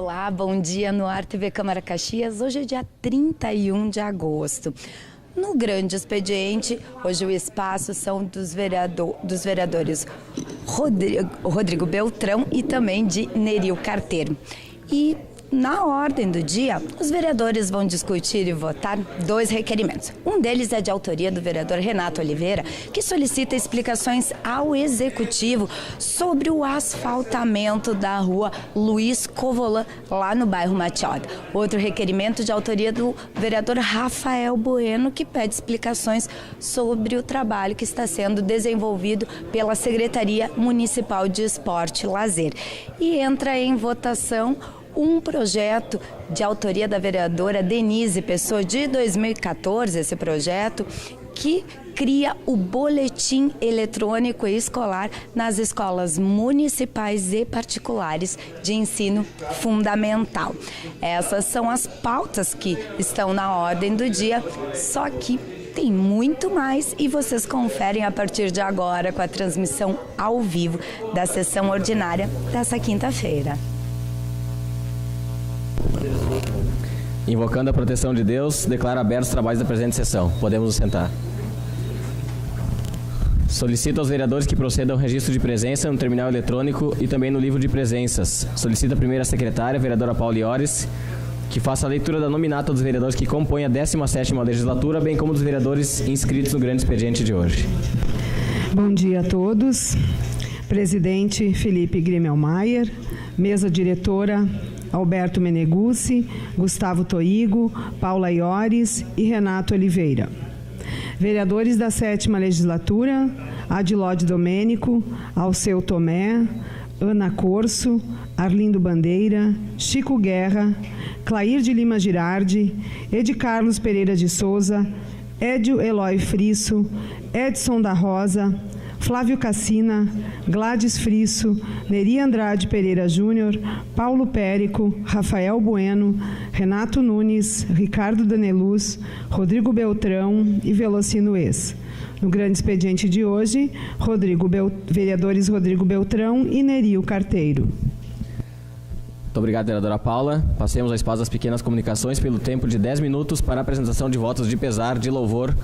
Olá, bom dia no Ar TV Câmara Caxias. Hoje é dia 31 de agosto. No grande expediente, hoje o espaço são dos vereadores Rodrigo Beltrão e também de Nerio Carteiro. E na ordem do dia, os vereadores vão discutir e votar 2 requerimentos. Um deles é de autoria do vereador Renato Oliveira, que solicita explicações ao Executivo sobre o asfaltamento da rua Luiz Covolan, lá no bairro Matiota. Outro requerimento de autoria do vereador Rafael Bueno, que pede explicações sobre o trabalho que está sendo desenvolvido pela Secretaria Municipal de Esporte e Lazer. E entra em votação um projeto de autoria da vereadora Denise Pessoa, de 2014, esse projeto, que cria o boletim eletrônico escolar nas escolas municipais e particulares de ensino fundamental. Essas são as pautas que estão na ordem do dia, só que tem muito mais e vocês conferem a partir de agora com a transmissão ao vivo da sessão ordinária dessa quinta-feira. Invocando a proteção de Deus, declaro abertos os trabalhos da presente sessão. Podemos nos sentar. Solicito aos vereadores que procedam ao registro de presença no terminal eletrônico e também no livro de presenças. Solicito a primeira secretária, a vereadora Paula Iores, que faça a leitura da nominata dos vereadores que compõem a 17ª legislatura, bem como dos vereadores inscritos no grande expediente de hoje. Bom dia a todos. Presidente Felipe Grimelmaier, mesa diretora Alberto Meneguzzi, Gustavo Toigo, Paula Iores e Renato Oliveira. Vereadores da 7ª legislatura, Adilode Domênico, Alceu Tomé, Ana Corso, Arlindo Bandeira, Chico Guerra, Clair de Lima Girardi, Ed Carlos Pereira de Souza, Edio Eloy Frisso, Edson da Rosa, Flávio Cassina, Gladys Frisso, Neri Andrade Pereira Júnior, Paulo Périco, Rafael Bueno, Renato Nunes, Ricardo Daneluz, Rodrigo Beltrão e Velocino Ex. No grande expediente de hoje, vereadores Rodrigo Beltrão e Nerio Carteiro. Muito obrigado, vereadora Paula. Passemos ao espaço das pequenas comunicações pelo tempo de 10 minutos para a apresentação de votos de pesar, de louvor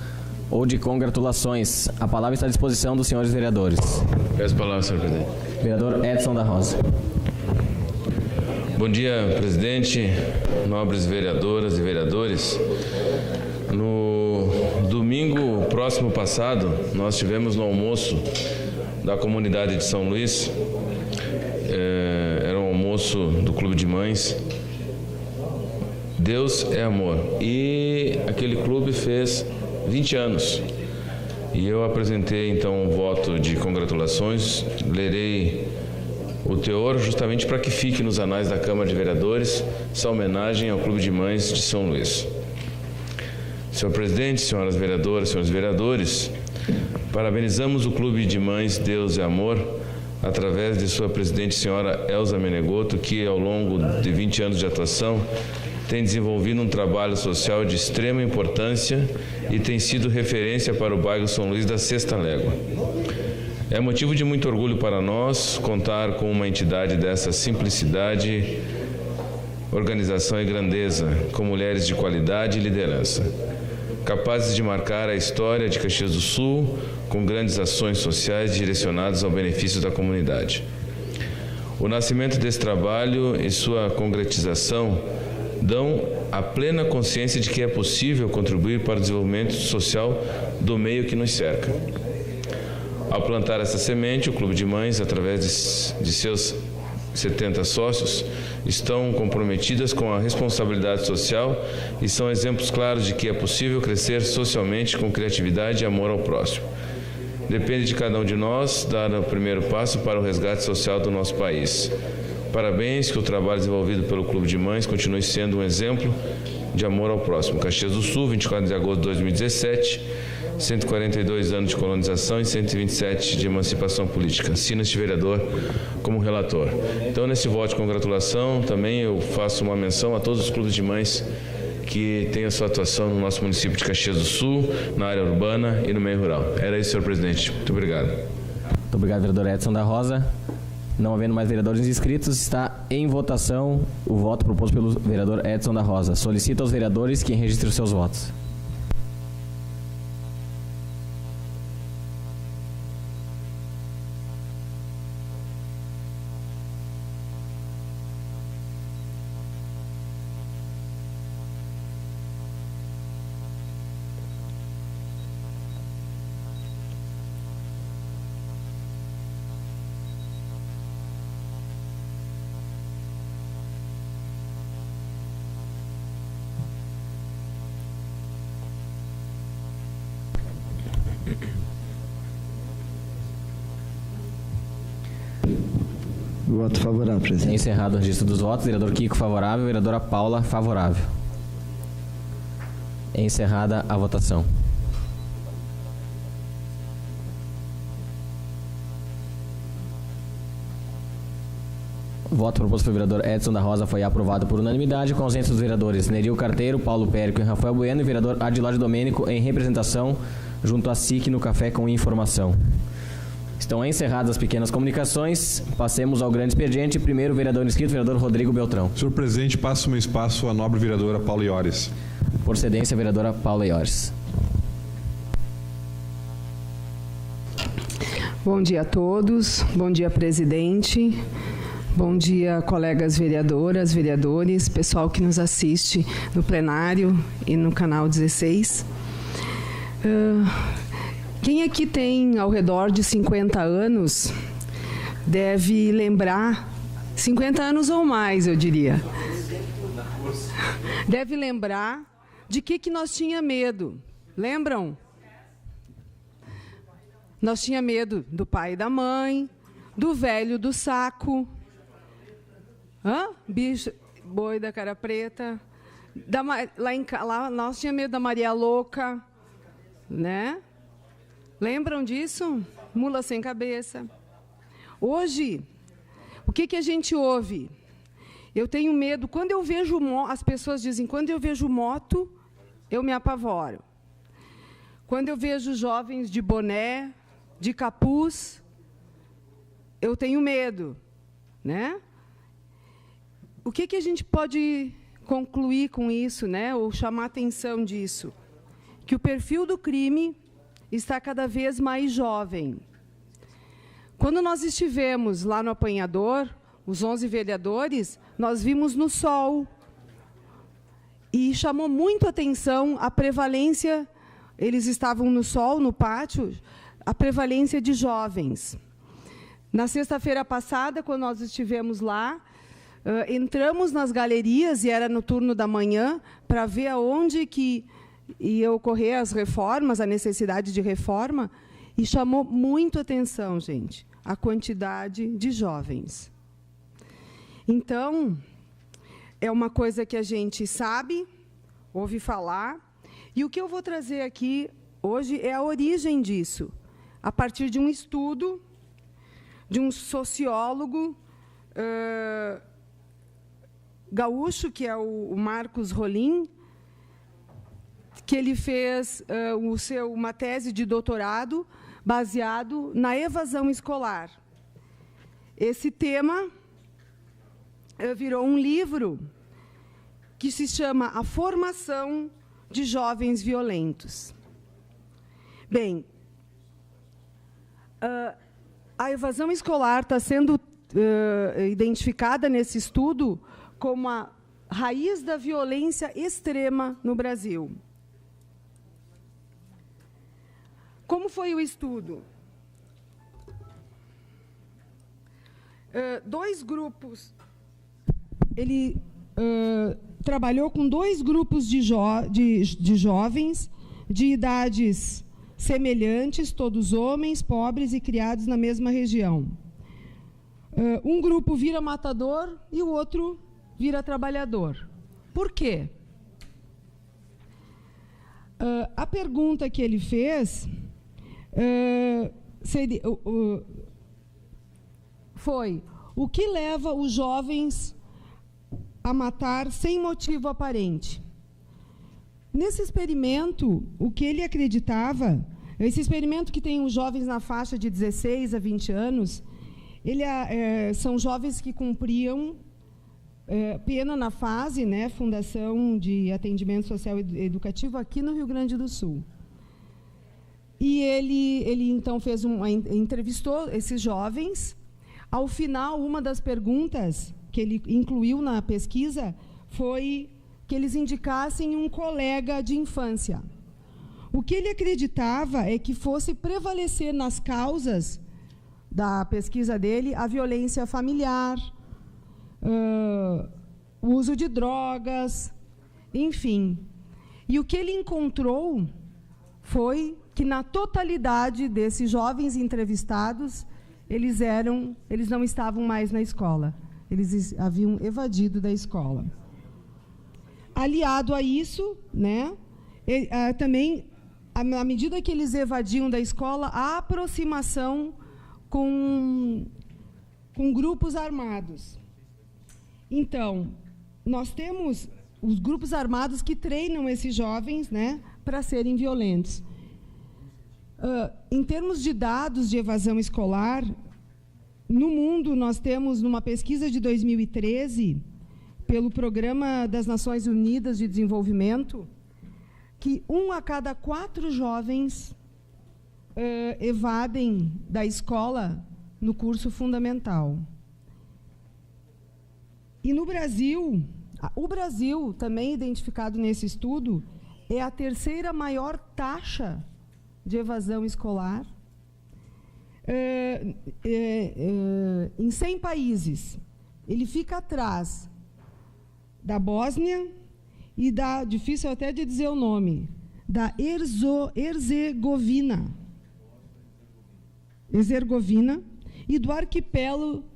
ou de congratulações. A palavra está à disposição dos senhores vereadores. Peço a palavra, senhor presidente. Vereador Edson da Rosa. Bom dia, presidente, nobres vereadoras e vereadores. No domingo próximo passado, nós tivemos no almoço da comunidade de São Luís, era um almoço do Clube de Mães, Deus é Amor, e aquele clube fez 20 anos. E eu apresentei então um voto de congratulações, lerei o teor justamente para que fique nos anais da Câmara de Vereadores essa homenagem ao Clube de Mães de São Luís. Senhor presidente, senhoras vereadoras, senhores vereadores, parabenizamos o Clube de Mães Deus é Amor através de sua presidente, senhora Elza Menegotto, que ao longo de 20 anos de atuação tem desenvolvido um trabalho social de extrema importância e tem sido referência para o bairro São Luís da Sexta Légua. É motivo de muito orgulho para nós contar com uma entidade dessa simplicidade, organização e grandeza, com mulheres de qualidade e liderança, capazes de marcar a história de Caxias do Sul com grandes ações sociais direcionadas ao benefício da comunidade. O nascimento desse trabalho e sua concretização dão a plena consciência de que é possível contribuir para o desenvolvimento social do meio que nos cerca. Ao plantar essa semente, o Clube de Mães, através de seus 70 sócios, estão comprometidas com a responsabilidade social e são exemplos claros de que é possível crescer socialmente com criatividade e amor ao próximo. Depende de cada um de nós dar o primeiro passo para o resgate social do nosso país. Parabéns, que o trabalho desenvolvido pelo Clube de Mães continue sendo um exemplo de amor ao próximo. Caxias do Sul, 24 de agosto de 2017, 142 anos de colonização e 127 de emancipação política. Assino este vereador como relator. Então, nesse voto de congratulação, também eu faço uma menção a todos os clubes de mães que têm a sua atuação no nosso município de Caxias do Sul, na área urbana e no meio rural. Era isso, senhor presidente. Muito obrigado. Muito obrigado, vereador Edson da Rosa. Não havendo mais vereadores inscritos, está em votação o voto proposto pelo vereador Edson da Rosa. Solicito aos vereadores que registrem os seus votos. Voto favorável, presidente. Encerrado o registro dos votos. Vereador Kiko favorável, vereadora Paula favorável. Encerrada a votação. O voto proposto pelo vereador Edson da Rosa foi aprovado por unanimidade, com ausência dos vereadores Neril Carteiro, Paulo Périco e Rafael Bueno, e vereador Adilóide Domênico em representação junto à SIC no Café com Informação. Estão encerradas as pequenas comunicações. Passemos ao grande expediente. Primeiro, vereador inscrito, vereador Rodrigo Beltrão. Senhor presidente, passo o meu espaço à nobre vereadora Paula Iores. Por cedência, vereadora Paula Iores. Bom dia a todos. Bom dia, presidente. Bom dia, colegas vereadoras, vereadores, pessoal que nos assiste no plenário e no canal 16. Quem aqui tem ao redor de 50 anos deve lembrar, 50 anos ou mais, eu diria, deve lembrar de que nós tinha medo. Lembram? Nós tinha medo do pai e da mãe, do velho do saco, bicho, boi da cara preta, lá nós tinha medo da Maria Louca, né? Lembram disso? Mula sem cabeça. Hoje, o que a gente ouve? Eu tenho medo. Quando eu vejo as pessoas dizem, quando eu vejo moto, eu me apavoro. Quando eu vejo jovens de boné, de capuz, eu tenho medo, né? O que a gente pode concluir com isso, né? Ou chamar atenção disso? Que o perfil do crime está cada vez mais jovem. Quando nós estivemos lá no apanhador, os 11 vereadores, nós vimos no sol. E chamou muito a atenção a prevalência, eles estavam no sol, no pátio, a prevalência de jovens. Na sexta-feira passada, quando nós estivemos lá, entramos nas galerias, e era no turno da manhã, para ver aonde que ia ocorrer as reformas, a necessidade de reforma, e chamou muito atenção, gente, a quantidade de jovens. Então, é uma coisa que a gente sabe, ouve falar, e o que eu vou trazer aqui hoje é a origem disso, a partir de um estudo de um sociólogo gaúcho, que é o Marcos Rolim, que ele fez uma tese de doutorado baseado na evasão escolar. Esse tema virou um livro que se chama A Formação de Jovens Violentos. Bem, a evasão escolar está sendo identificada nesse estudo como a raiz da violência extrema no Brasil. Como foi o estudo? Dois grupos. Ele trabalhou com dois grupos de jovens de idades semelhantes, todos homens, pobres e criados na mesma região. Um grupo vira matador e o outro vira trabalhador. Por quê? A pergunta que ele fez foi: o que leva os jovens a matar sem motivo aparente? Nesse experimento, o que ele acreditava, esse experimento que tem os jovens na faixa de 16 a 20 anos, São jovens que cumpriam pena na fase, né, Fundação de Atendimento Social e Educativo aqui no Rio Grande do Sul. E ele então entrevistou esses jovens. Ao final, uma das perguntas que ele incluiu na pesquisa foi que eles indicassem um colega de infância. O que ele acreditava é que fosse prevalecer nas causas da pesquisa dele a violência familiar, o uso de drogas, enfim. E o que ele encontrou foi que, na totalidade desses jovens entrevistados, eles não estavam mais na escola. Eles haviam evadido da escola. Aliado a isso, né, também, à medida que eles evadiam da escola, a aproximação com grupos armados. Então, nós temos os grupos armados que treinam esses jovens, né, para serem violentos. Em termos de dados de evasão escolar, no mundo nós temos, numa pesquisa de 2013, pelo Programa das Nações Unidas de Desenvolvimento, que 1 a cada 4 jovens evadem da escola no curso fundamental. E no Brasil, o Brasil, também identificado nesse estudo, é a 3ª maior taxa de evasão escolar em 100 países. Ele fica atrás da Bósnia e difícil até de dizer o nome, da Herzegovina e do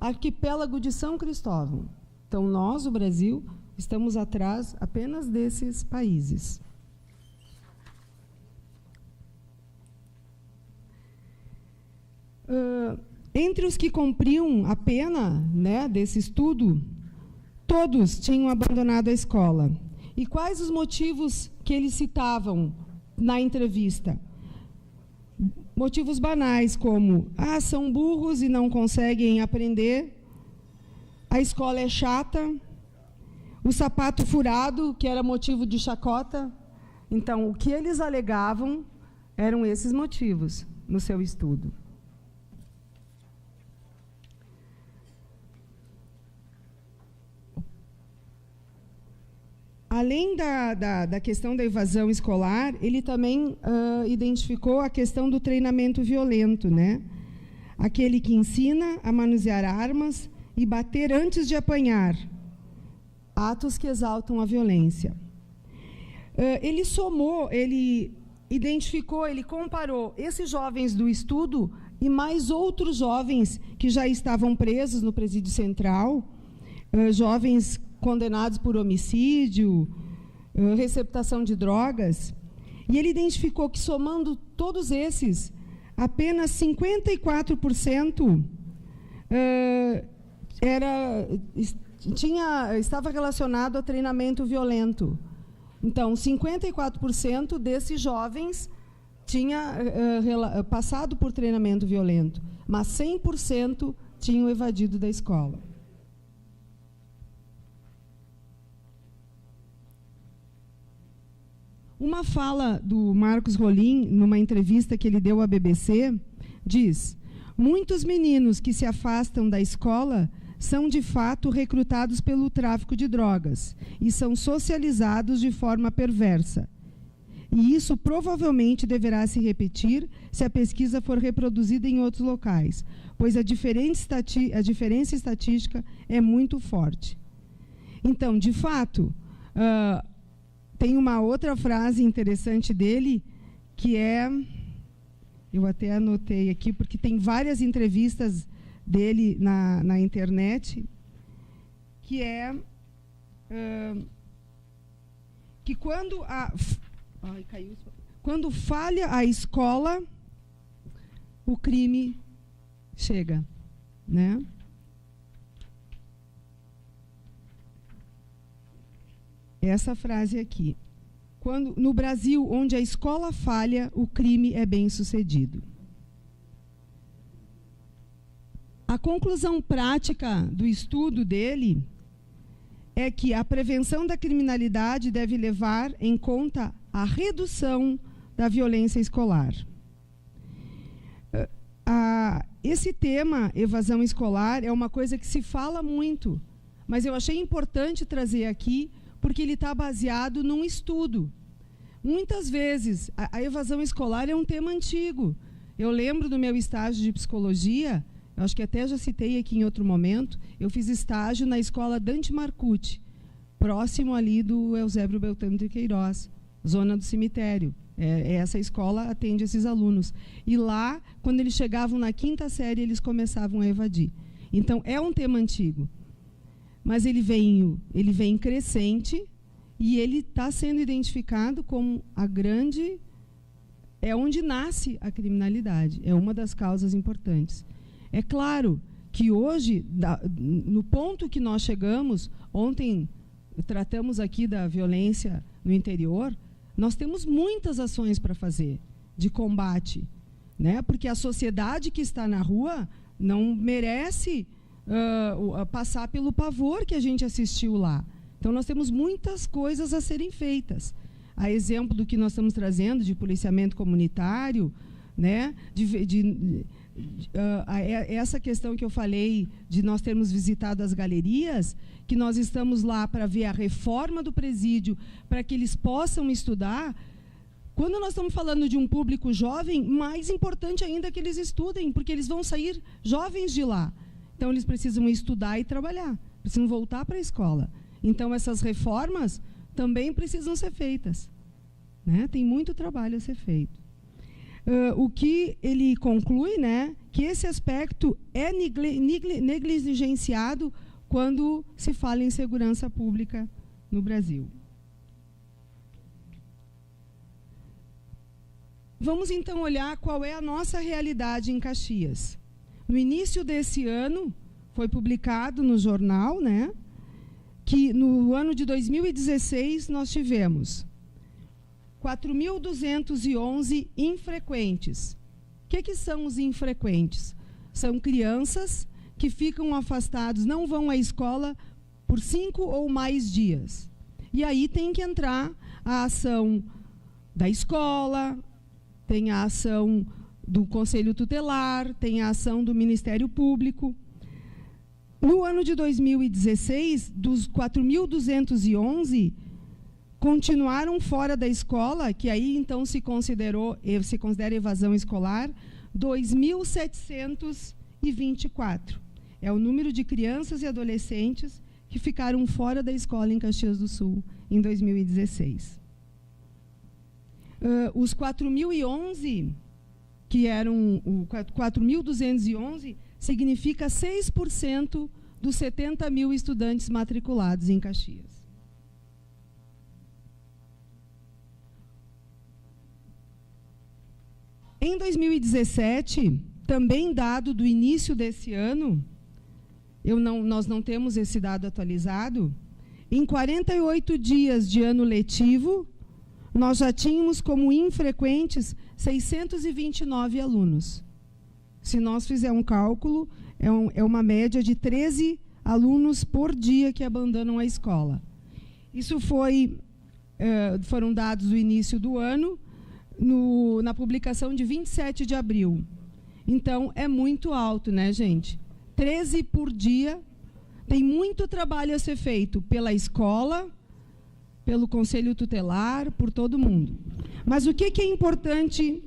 arquipélago de São Cristóvão. Então, nós, o Brasil, estamos atrás apenas desses países. Entre os que cumpriam a pena, né, desse estudo, todos tinham abandonado a escola. E quais os motivos que eles citavam na entrevista? Motivos banais, como: são burros e não conseguem aprender, a escola é chata, o sapato furado, que era motivo de chacota. Então, o que eles alegavam eram esses motivos no seu estudo. Além da questão da evasão escolar, ele também identificou a questão do treinamento violento, né? Aquele que ensina a manusear armas e bater antes de apanhar, atos que exaltam a violência. Ele identificou, ele comparou esses jovens do estudo e mais outros jovens que já estavam presos no Presídio Central, jovens condenados por homicídio, receptação de drogas, e ele identificou que, somando todos esses, apenas 54% estava relacionado a treinamento violento. Então, 54% desses jovens tinha passado por treinamento violento, mas 100% tinham evadido da escola. Uma fala do Marcos Rolim, numa entrevista que ele deu à BBC, diz: muitos meninos que se afastam da escola são, de fato, recrutados pelo tráfico de drogas e são socializados de forma perversa. E isso provavelmente deverá se repetir se a pesquisa for reproduzida em outros locais, pois a diferença estatística é muito forte. Então, de fato, tem uma outra frase interessante dele, que eu até anotei aqui, porque tem várias entrevistas dele na internet, que que quando falha a escola, o crime chega, né? Essa frase aqui: no Brasil, onde a escola falha, o crime é bem-sucedido. A conclusão prática do estudo dele é que a prevenção da criminalidade deve levar em conta a redução da violência escolar. Esse tema, evasão escolar, é uma coisa que se fala muito, mas eu achei importante trazer aqui, porque ele está baseado num estudo. Muitas vezes, a evasão escolar é um tema antigo. Eu lembro do meu estágio de psicologia, eu acho que até já citei aqui em outro momento, eu fiz estágio na escola Dante Marcucci, próximo ali do Eusébio Beltrame de Queiroz, zona do cemitério. Essa escola atende esses alunos. E lá, quando eles chegavam na 5ª série, eles começavam a evadir. Então, é um tema antigo. Mas ele vem crescente e ele está sendo identificado como a grande... É onde nasce a criminalidade. É uma das causas importantes. É claro que hoje, no ponto que nós chegamos, ontem tratamos aqui da violência no interior, nós temos muitas ações para fazer de combate, né? Porque a sociedade que está na rua não merece passar pelo pavor que a gente assistiu lá. Então, nós temos muitas coisas a serem feitas. A exemplo do que nós estamos trazendo de policiamento comunitário, né? Essa questão que eu falei de nós termos visitado as galerias, que nós estamos lá para ver a reforma do presídio, para que eles possam estudar. Quando nós estamos falando de um público jovem, mais importante ainda é que eles estudem, porque eles vão sair jovens de lá. Então, eles precisam estudar e trabalhar, precisam voltar para a escola. Então, essas reformas também precisam ser feitas, né? Tem muito trabalho a ser feito. O que ele conclui, né, que esse aspecto é negligenciado quando se fala em segurança pública no Brasil. Vamos, então, olhar qual é a nossa realidade em Caxias. No início desse ano, foi publicado no jornal, né, que no ano de 2016 nós tivemos 4.211 infrequentes. O que são os infrequentes? São crianças que ficam afastados, não vão à escola por 5 ou mais dias. E aí tem que entrar a ação da escola, tem a ação do Conselho Tutelar, tem a ação do Ministério Público. No ano de 2016, dos 4.211, continuaram fora da escola, que aí então se considera evasão escolar, 2.724. É o número de crianças e adolescentes que ficaram fora da escola em Caxias do Sul em 2016. Os 4.011, que eram 4.211, significa 6% dos 70 mil estudantes matriculados em Caxias. Em 2017, também dado do início desse ano, nós não temos esse dado atualizado, em 48 dias de ano letivo, nós já tínhamos como infrequentes 629 alunos. Se nós fizermos um cálculo, é uma média de 13 alunos por dia que abandonam a escola. Isso foram dados do início do ano, na publicação de 27 de abril. Então, é muito alto, né, gente? 13 por dia. Tem muito trabalho a ser feito pela escola, pelo Conselho Tutelar, por todo mundo. Mas o que é importante?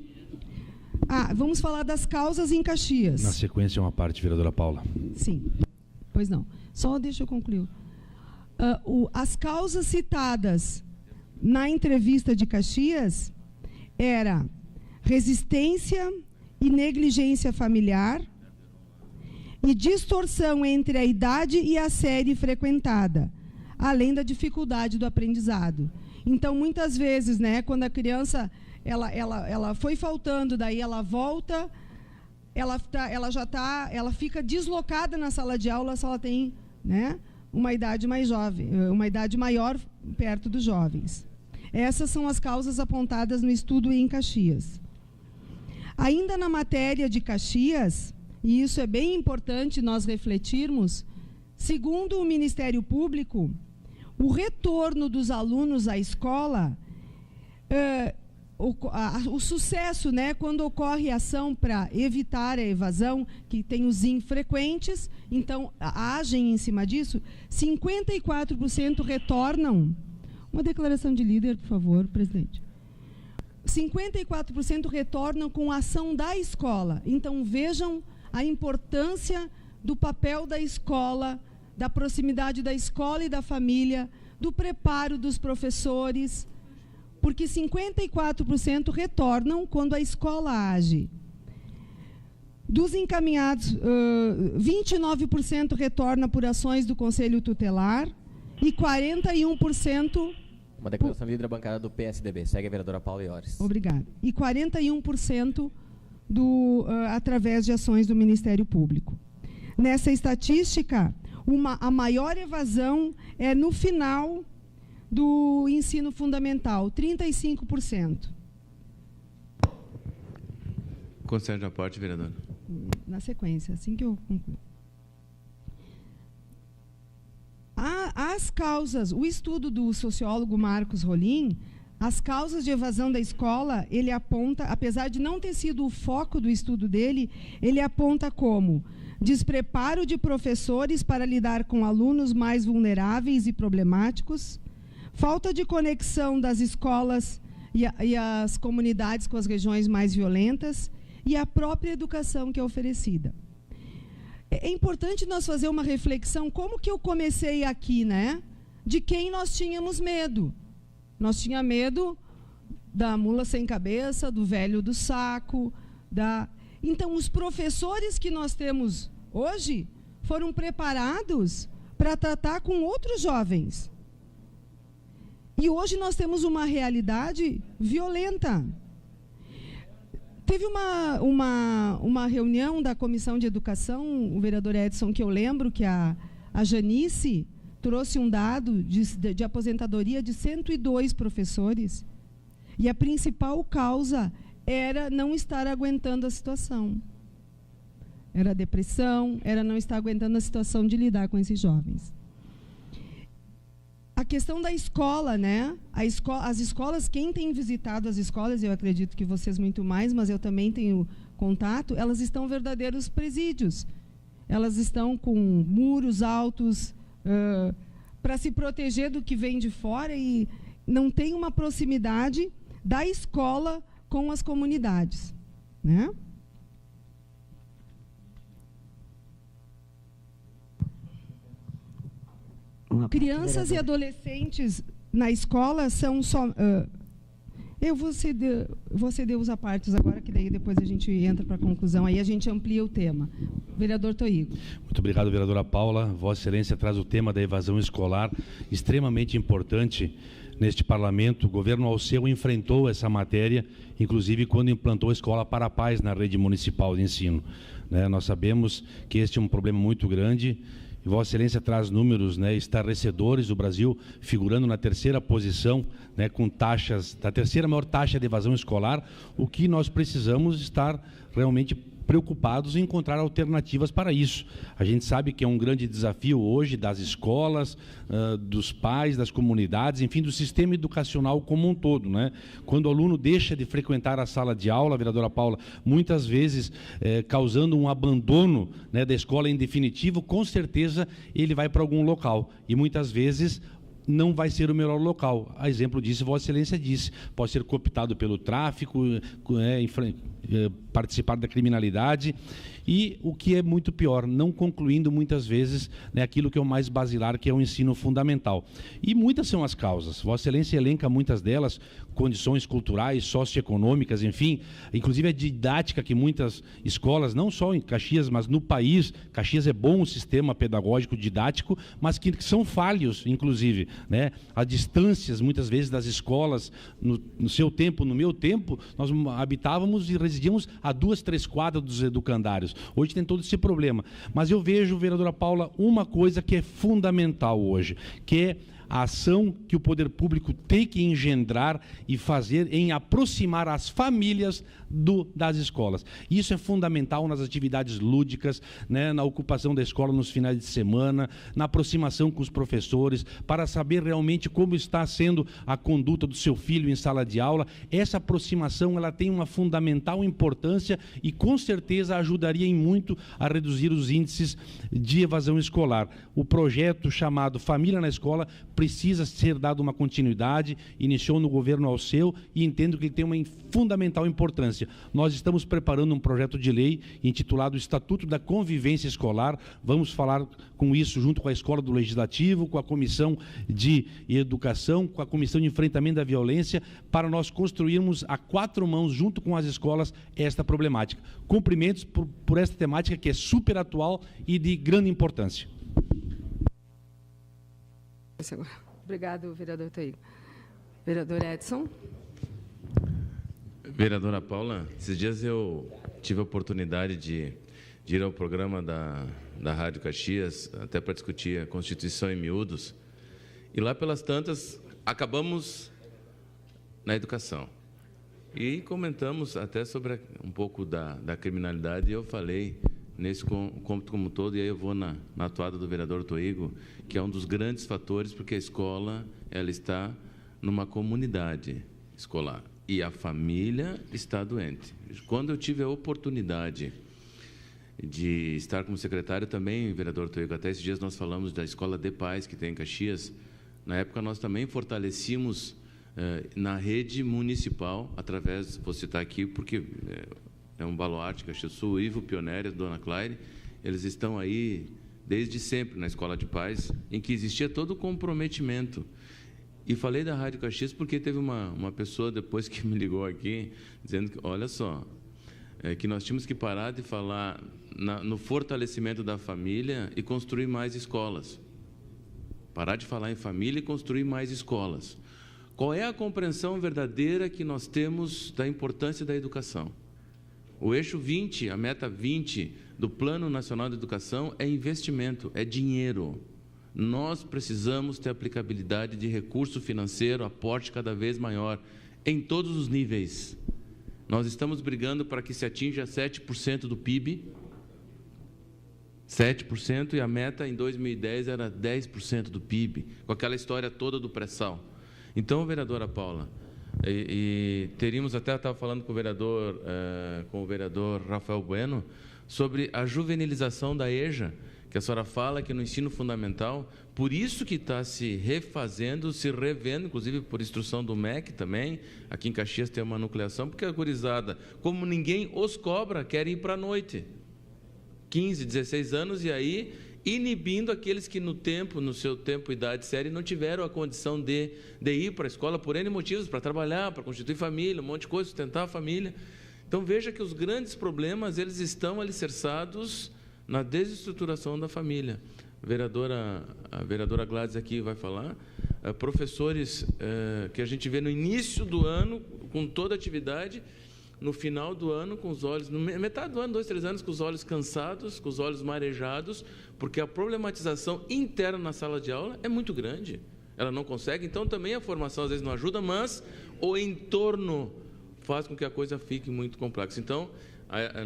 Vamos falar das causas em Caxias. Na sequência, uma parte, vereadora Paula. Sim. Pois não. Só deixa eu concluir. As causas citadas na entrevista de Caxias era resistência e negligência familiar e distorção entre a idade e a série frequentada, além da dificuldade do aprendizado. Então, muitas vezes, né, quando a criança ela foi faltando, daí ela volta, ela fica deslocada na sala de aula se ela tem, né, uma idade mais jovem, uma idade maior perto dos jovens. Essas são as causas apontadas no estudo em Caxias. Ainda na matéria de Caxias, e isso é bem importante nós refletirmos, segundo o Ministério Público, o retorno dos alunos à escola, o sucesso, né, quando ocorre ação para evitar a evasão, que tem os infrequentes, então agem em cima disso, 54% retornam. Uma declaração de líder, por favor, presidente. 54% retornam com a ação da escola. Então, vejam a importância do papel da escola, da proximidade da escola e da família, do preparo dos professores, porque 54% retornam quando a escola age. Dos encaminhados, 29% retorna por ações do Conselho Tutelar e 41%... Uma declaração de líder da bancada do PSDB. Segue a vereadora Paula Iores. Obrigada. E 41% através de ações do Ministério Público. Nessa estatística, a maior evasão é no final do ensino fundamental, 35%. Concede a parte, vereador. Na sequência, assim que eu concluo. As causas, o estudo do sociólogo Marcos Rolim, as causas de evasão da escola, ele aponta, apesar de não ter sido o foco do estudo dele, ele aponta como despreparo de professores para lidar com alunos mais vulneráveis e problemáticos, falta de conexão das escolas e as comunidades com as regiões mais violentas e a própria educação que é oferecida. É importante nós fazer uma reflexão, como que eu comecei aqui, né? De quem nós tínhamos medo. Nós tínhamos medo da mula sem cabeça, do velho do saco, Então, os professores que nós temos hoje foram preparados para tratar com outros jovens. E hoje nós temos uma realidade violenta. Teve uma reunião da Comissão de Educação, o vereador Edson, que eu lembro que a Janice trouxe um dado de aposentadoria de 102 professores. E a principal causa era não estar aguentando a situação. Era a depressão, era não estar aguentando a situação de lidar com esses jovens. A questão da escola, né? As escolas, quem tem visitado as escolas, eu acredito que vocês muito mais, mas eu também tenho contato, elas estão verdadeiros presídios. Elas estão com muros altos para se proteger do que vem de fora e não tem uma proximidade da escola com as comunidades, né? Crianças e adolescentes na escola são só... eu vou ceder os apartes agora, que daí depois a gente entra para a conclusão, aí a gente amplia o tema. Vereador Toigo. Muito obrigado, vereadora Paula. Vossa Excelência traz o tema da evasão escolar, extremamente importante neste parlamento. O governo Alceu enfrentou essa matéria, inclusive quando implantou a Escola para a Paz na rede municipal de ensino. Nós sabemos que este é um problema muito grande. E Vossa Excelência traz números, estarrecedores, o Brasil figurando na terceira posição, com taxas, da terceira maior taxa de evasão escolar. O que nós precisamos estar realmente preocupados em encontrar alternativas para isso. A gente sabe que é um grande desafio hoje das escolas, dos pais, das comunidades, enfim, do sistema educacional como um todo, Quando o aluno deixa de frequentar a sala de aula, vereadora Paula, muitas vezes causando um abandono da escola em definitivo, com certeza ele vai para algum local e muitas vezes não vai ser o melhor local. A exemplo disso, Vossa Excelência disse, pode ser cooptado pelo tráfico, participar da criminalidade e, o que é muito pior, não concluindo muitas vezes aquilo que é o mais basilar, que é o ensino fundamental. E muitas são as causas. Vossa Excelência elenca muitas delas, condições culturais, socioeconômicas, enfim, inclusive a didática que muitas escolas, não só em Caxias, mas no país, Caxias é bom o sistema pedagógico didático, mas que são falhos, inclusive, Há distâncias, muitas vezes, das escolas, no seu tempo, no meu tempo, nós habitávamos e residíamos a 2, 3 quadras dos educandários. Hoje tem todo esse problema. Mas eu vejo, vereadora Paula, uma coisa que é fundamental hoje, que é a ação que o poder público tem que engendrar e fazer em aproximar as famílias das escolas. Isso é fundamental nas atividades lúdicas, né, na ocupação da escola nos finais de semana, na aproximação com os professores, para saber realmente como está sendo a conduta do seu filho em sala de aula. Essa aproximação ela tem uma fundamental importância e com certeza ajudaria em muito a reduzir os índices de evasão escolar. O projeto chamado Família na Escola precisa ser dado uma continuidade, iniciou no governo Alceu e entendo que ele tem uma fundamental importância. Nós estamos preparando um projeto de lei intitulado Estatuto da Convivência Escolar. Vamos falar com isso junto com a Escola do Legislativo, com a Comissão de Educação, com a Comissão de Enfrentamento da Violência, para nós construirmos a 4 mãos, junto com as escolas, esta problemática. Cumprimentos por esta temática que é super atual e de grande importância. Obrigado, vereador Toigo. Vereador Edson. Vereadora Paula, esses dias eu tive a oportunidade de ir ao programa da Rádio Caxias, até para discutir a Constituição em miúdos, e lá pelas tantas acabamos na educação. E comentamos até sobre um pouco da criminalidade, e eu falei nesse cômputo como todo, e aí eu vou na atuada do vereador Toigo, que é um dos grandes fatores, porque a escola ela está numa comunidade escolar. E a família está doente. Quando eu tive a oportunidade de estar como secretário também, vereador Toigo, até esses dias nós falamos da Escola de Paz que tem em Caxias. Na época nós também fortalecimos na rede municipal, através, vou citar aqui, porque é um baluarte, Caxias Sul, Ivo Pioneri, Dona Claire, eles estão aí desde sempre na Escola de Paz, em que existia todo o comprometimento. E falei da Rádio Caxias porque teve uma pessoa depois que me ligou aqui, dizendo que, olha só, que nós tínhamos que parar de falar no fortalecimento da família e construir mais escolas. Parar de falar em família e construir mais escolas. Qual é a compreensão verdadeira que nós temos da importância da educação? O eixo 20, a meta 20 do Plano Nacional de Educação é investimento, é dinheiro. Nós precisamos ter aplicabilidade de recurso financeiro, aporte cada vez maior, em todos os níveis. Nós estamos brigando para que se atinja 7% do PIB, 7%, e a meta em 2010 era 10% do PIB, com aquela história toda do pré-sal. Então, vereadora Paula, e teríamos até, estava falando com o vereador Rafael Bueno, sobre a juvenilização da EJA, que a senhora fala que no ensino fundamental, por isso que está se refazendo, se revendo, inclusive por instrução do MEC também, aqui em Caxias tem uma nucleação, porque a gurizada, como ninguém os cobra, querem ir para a noite, 15, 16 anos, e aí inibindo aqueles que no seu tempo, idade séria, não tiveram a condição de ir para a escola por N motivos, para trabalhar, para constituir família, um monte de coisa, sustentar a família. Então veja que os grandes problemas, eles estão alicerçados na desestruturação da família. A vereadora Gladys aqui vai falar, professores que a gente vê no início do ano, com toda a atividade, no final do ano, com os olhos, metade do ano, 2, 3 anos, com os olhos cansados, com os olhos marejados, porque a problematização interna na sala de aula é muito grande. Ela não consegue, então também a formação às vezes não ajuda, mas o entorno faz com que a coisa fique muito complexa. Então,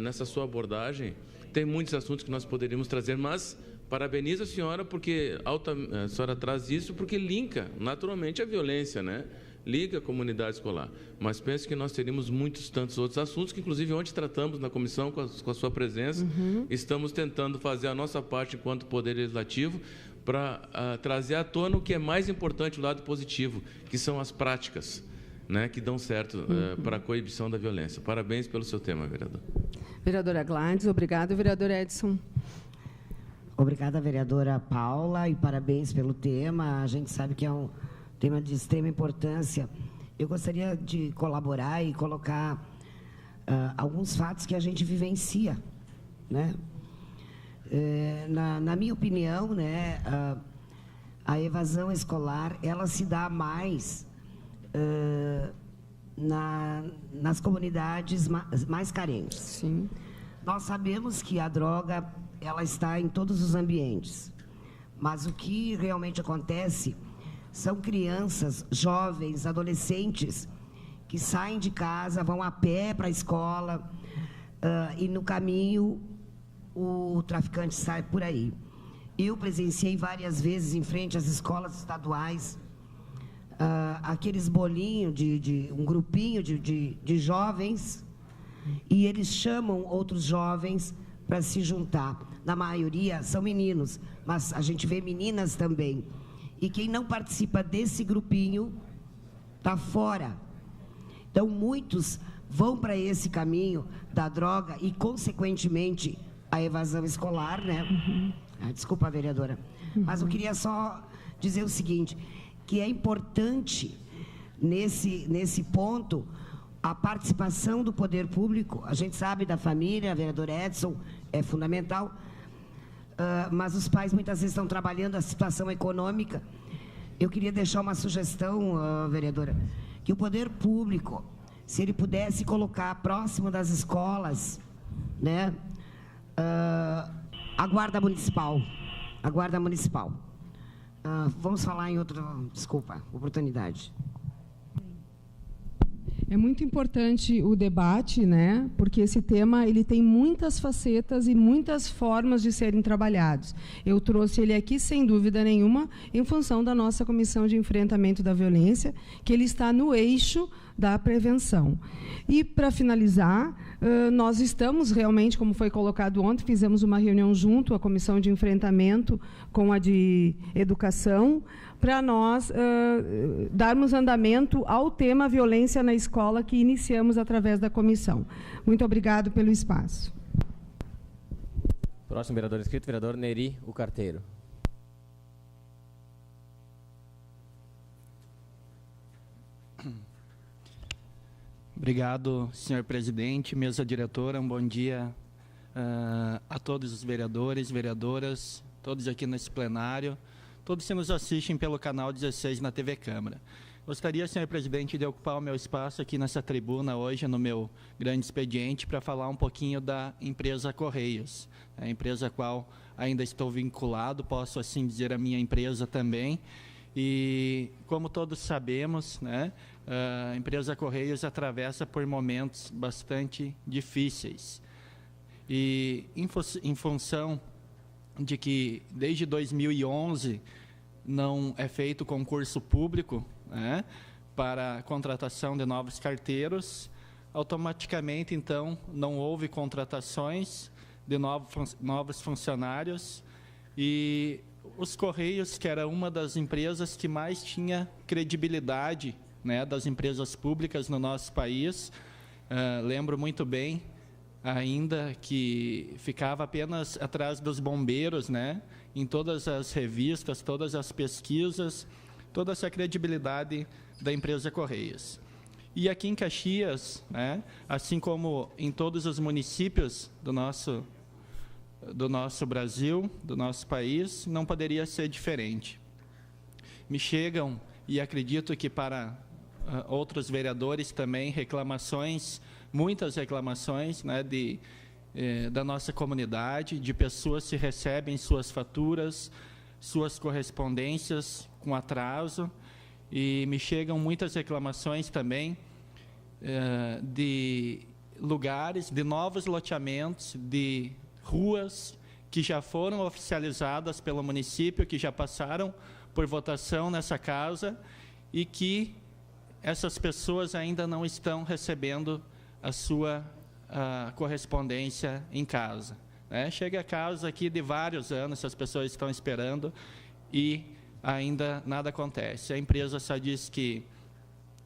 nessa sua abordagem, tem muitos assuntos que nós poderíamos trazer, mas parabenizo a senhora porque a senhora traz isso porque linka naturalmente a violência, né? Liga a comunidade escolar. Mas penso que nós teríamos tantos outros assuntos que, inclusive, ontem tratamos na comissão com a sua presença. Estamos tentando fazer a nossa parte enquanto Poder Legislativo para trazer à tona o que é mais importante, o lado positivo, que são as práticas, né, que dão certo para a coibição da violência. Parabéns pelo seu tema, vereador. Vereadora Gladys, obrigado. Vereador Edson. Obrigada, vereadora Paula, e parabéns pelo tema. A gente sabe que é um tema de extrema importância. Eu gostaria de colaborar e colocar alguns fatos que a gente vivencia, né? Na minha opinião, né, a evasão escolar, ela se dá mais nas comunidades mais carentes. Sim. Nós sabemos que a droga, ela está em todos os ambientes, mas o que realmente acontece são crianças, jovens, adolescentes, que saem de casa, vão a pé para a escola, e no caminho o traficante sai por aí. Eu presenciei várias vezes em frente às escolas estaduais, aqueles bolinhos um grupinho de jovens, e eles chamam outros jovens para se juntar. Na maioria são meninos, mas a gente vê meninas também. E quem não participa desse grupinho está fora. Então, muitos vão para esse caminho da droga e, consequentemente, a evasão escolar, né? Desculpa, vereadora. Mas eu queria só dizer o seguinte, que é importante, nesse ponto, a participação do poder público. A gente sabe da família, a vereadora Edson, é fundamental, mas os pais muitas vezes estão trabalhando a situação econômica. Eu queria deixar uma sugestão, vereadora, que o poder público, se ele pudesse colocar próximo das escolas, né, a guarda municipal. Vamos falar em outra, desculpa, oportunidade. É muito importante o debate, né? Porque esse tema ele tem muitas facetas e muitas formas de serem trabalhados. Eu trouxe ele aqui, sem dúvida nenhuma, em função da nossa Comissão de Enfrentamento da Violência, que ele está no eixo da prevenção. E, para finalizar, nós estamos realmente, como foi colocado ontem, fizemos uma reunião junto à Comissão de Enfrentamento com a de Educação, para nós darmos andamento ao tema violência na escola que iniciamos através da comissão. Muito obrigado pelo espaço. Próximo vereador inscrito, vereador Neri, o Carteiro. Obrigado, senhor presidente, mesa diretora, um bom dia a todos os vereadores, vereadoras, todos aqui nesse plenário, todos que nos assistem pelo canal 16 na TV Câmara. Gostaria, senhor presidente, de ocupar o meu espaço aqui nessa tribuna hoje, no meu grande expediente, para falar um pouquinho da empresa Correios, a empresa a qual ainda estou vinculado, posso assim dizer a minha empresa também. E, como todos sabemos, né, a empresa Correios atravessa por momentos bastante difíceis. E, em função de que, desde 2011, não é feito concurso público, né, para a contratação de novos carteiros, automaticamente, então, não houve contratações de novos funcionários e os Correios, que era uma das empresas que mais tinha credibilidade, né, das empresas públicas no nosso país, lembro muito bem ainda que ficava apenas atrás dos bombeiros, né, em todas as revistas, todas as pesquisas, toda essa credibilidade da empresa Correios. E aqui em Caxias, né, assim como em todos os municípios do nosso Brasil, do nosso país, não poderia ser diferente. Me chegam, e acredito que para outros vereadores também, reclamações, muitas reclamações, né, da nossa comunidade, de pessoas que recebem suas faturas, suas correspondências com atraso, e me chegam muitas reclamações também de lugares, de novos loteamentos, de ruas que já foram oficializadas pelo município, que já passaram por votação nessa casa e que essas pessoas ainda não estão recebendo a sua correspondência em casa, né? Chega a casa aqui de vários anos, as pessoas estão esperando e ainda nada acontece. A empresa só diz que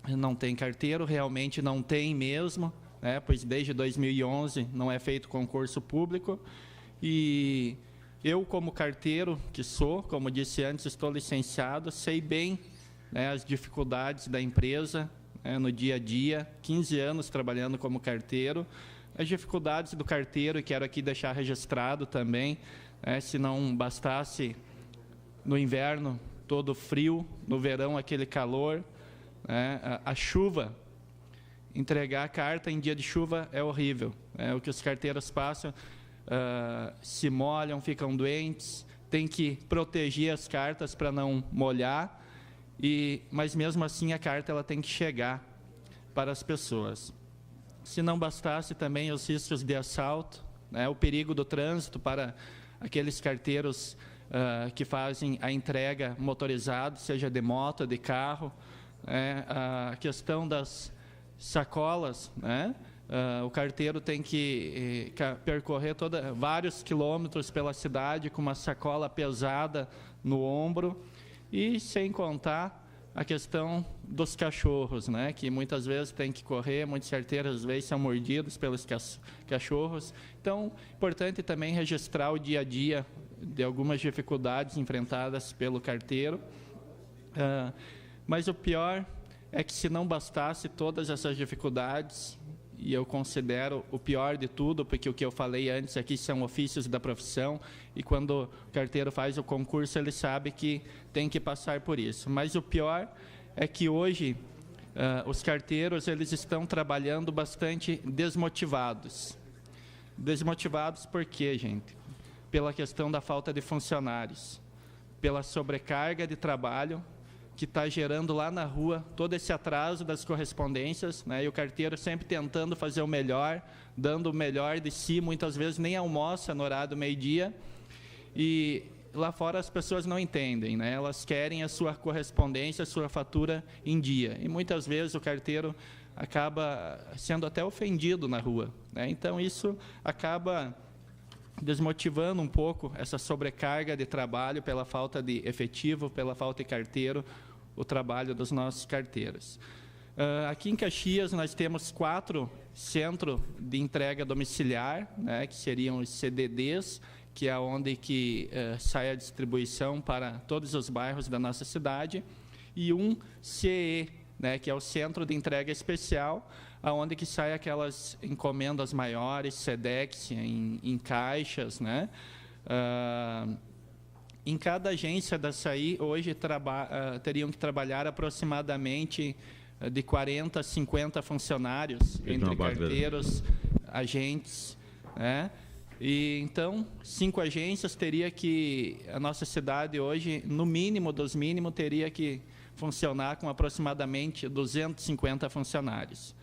não tem carteiro, realmente não tem mesmo, né? Pois desde 2011 não é feito concurso público e eu, como carteiro que sou, como disse antes, estou licenciado, sei bem, né, as dificuldades da empresa, né, no dia a dia, 15 anos trabalhando como carteiro, as dificuldades do carteiro, e quero aqui deixar registrado também, né, se não bastasse no inverno todo frio, no verão aquele calor, né, a chuva, entregar a carta em dia de chuva é horrível, o que os carteiros passam, se molham, ficam doentes, tem que proteger as cartas para não molhar, mas mesmo assim a carta ela tem que chegar para as pessoas. Se não bastasse também os riscos de assalto, né, o perigo do trânsito para aqueles carteiros que fazem a entrega motorizada, seja de moto, de carro, a questão das sacolas, né? O carteiro tem que percorrer vários quilômetros pela cidade com uma sacola pesada no ombro, e sem contar a questão dos cachorros, né? Que muitas vezes tem que correr, muitos carteiros às vezes são mordidos pelos cachorros. Então, importante também registrar o dia a dia de algumas dificuldades enfrentadas pelo carteiro. Mas o pior é que, se não bastasse todas essas dificuldades, e eu considero o pior de tudo, porque o que eu falei antes aqui são ofícios da profissão, e quando o carteiro faz o concurso, ele sabe que tem que passar por isso. Mas o pior é que hoje os carteiros eles estão trabalhando bastante desmotivados. Desmotivados por quê, gente? Pela questão da falta de funcionários, pela sobrecarga de trabalho, que está gerando lá na rua todo esse atraso das correspondências, né? E o carteiro sempre tentando fazer o melhor, dando o melhor de si, muitas vezes nem almoça no horário do meio-dia, e lá fora as pessoas não entendem, né? Elas querem a sua correspondência, a sua fatura em dia, e muitas vezes o carteiro acaba sendo até ofendido na rua, né? Então isso acaba desmotivando um pouco essa sobrecarga de trabalho pela falta de efetivo, pela falta de carteiro, o trabalho dos nossos carteiros. Aqui em Caxias nós temos 4 centros de entrega domiciliar, né, que seriam os CDDs, que é onde que sai a distribuição para todos os bairros da nossa cidade, e um CE, né, que é o Centro de Entrega Especial, aonde que sai aquelas encomendas maiores, SEDEX, em caixas, né? Em cada agência dessa aí, hoje teriam que trabalhar aproximadamente de 40 a 50 funcionários, entre carteiros, agentes, né? E então, 5 agências teria que, a nossa cidade hoje, no mínimo dos mínimos, teria que funcionar com aproximadamente 250 funcionários.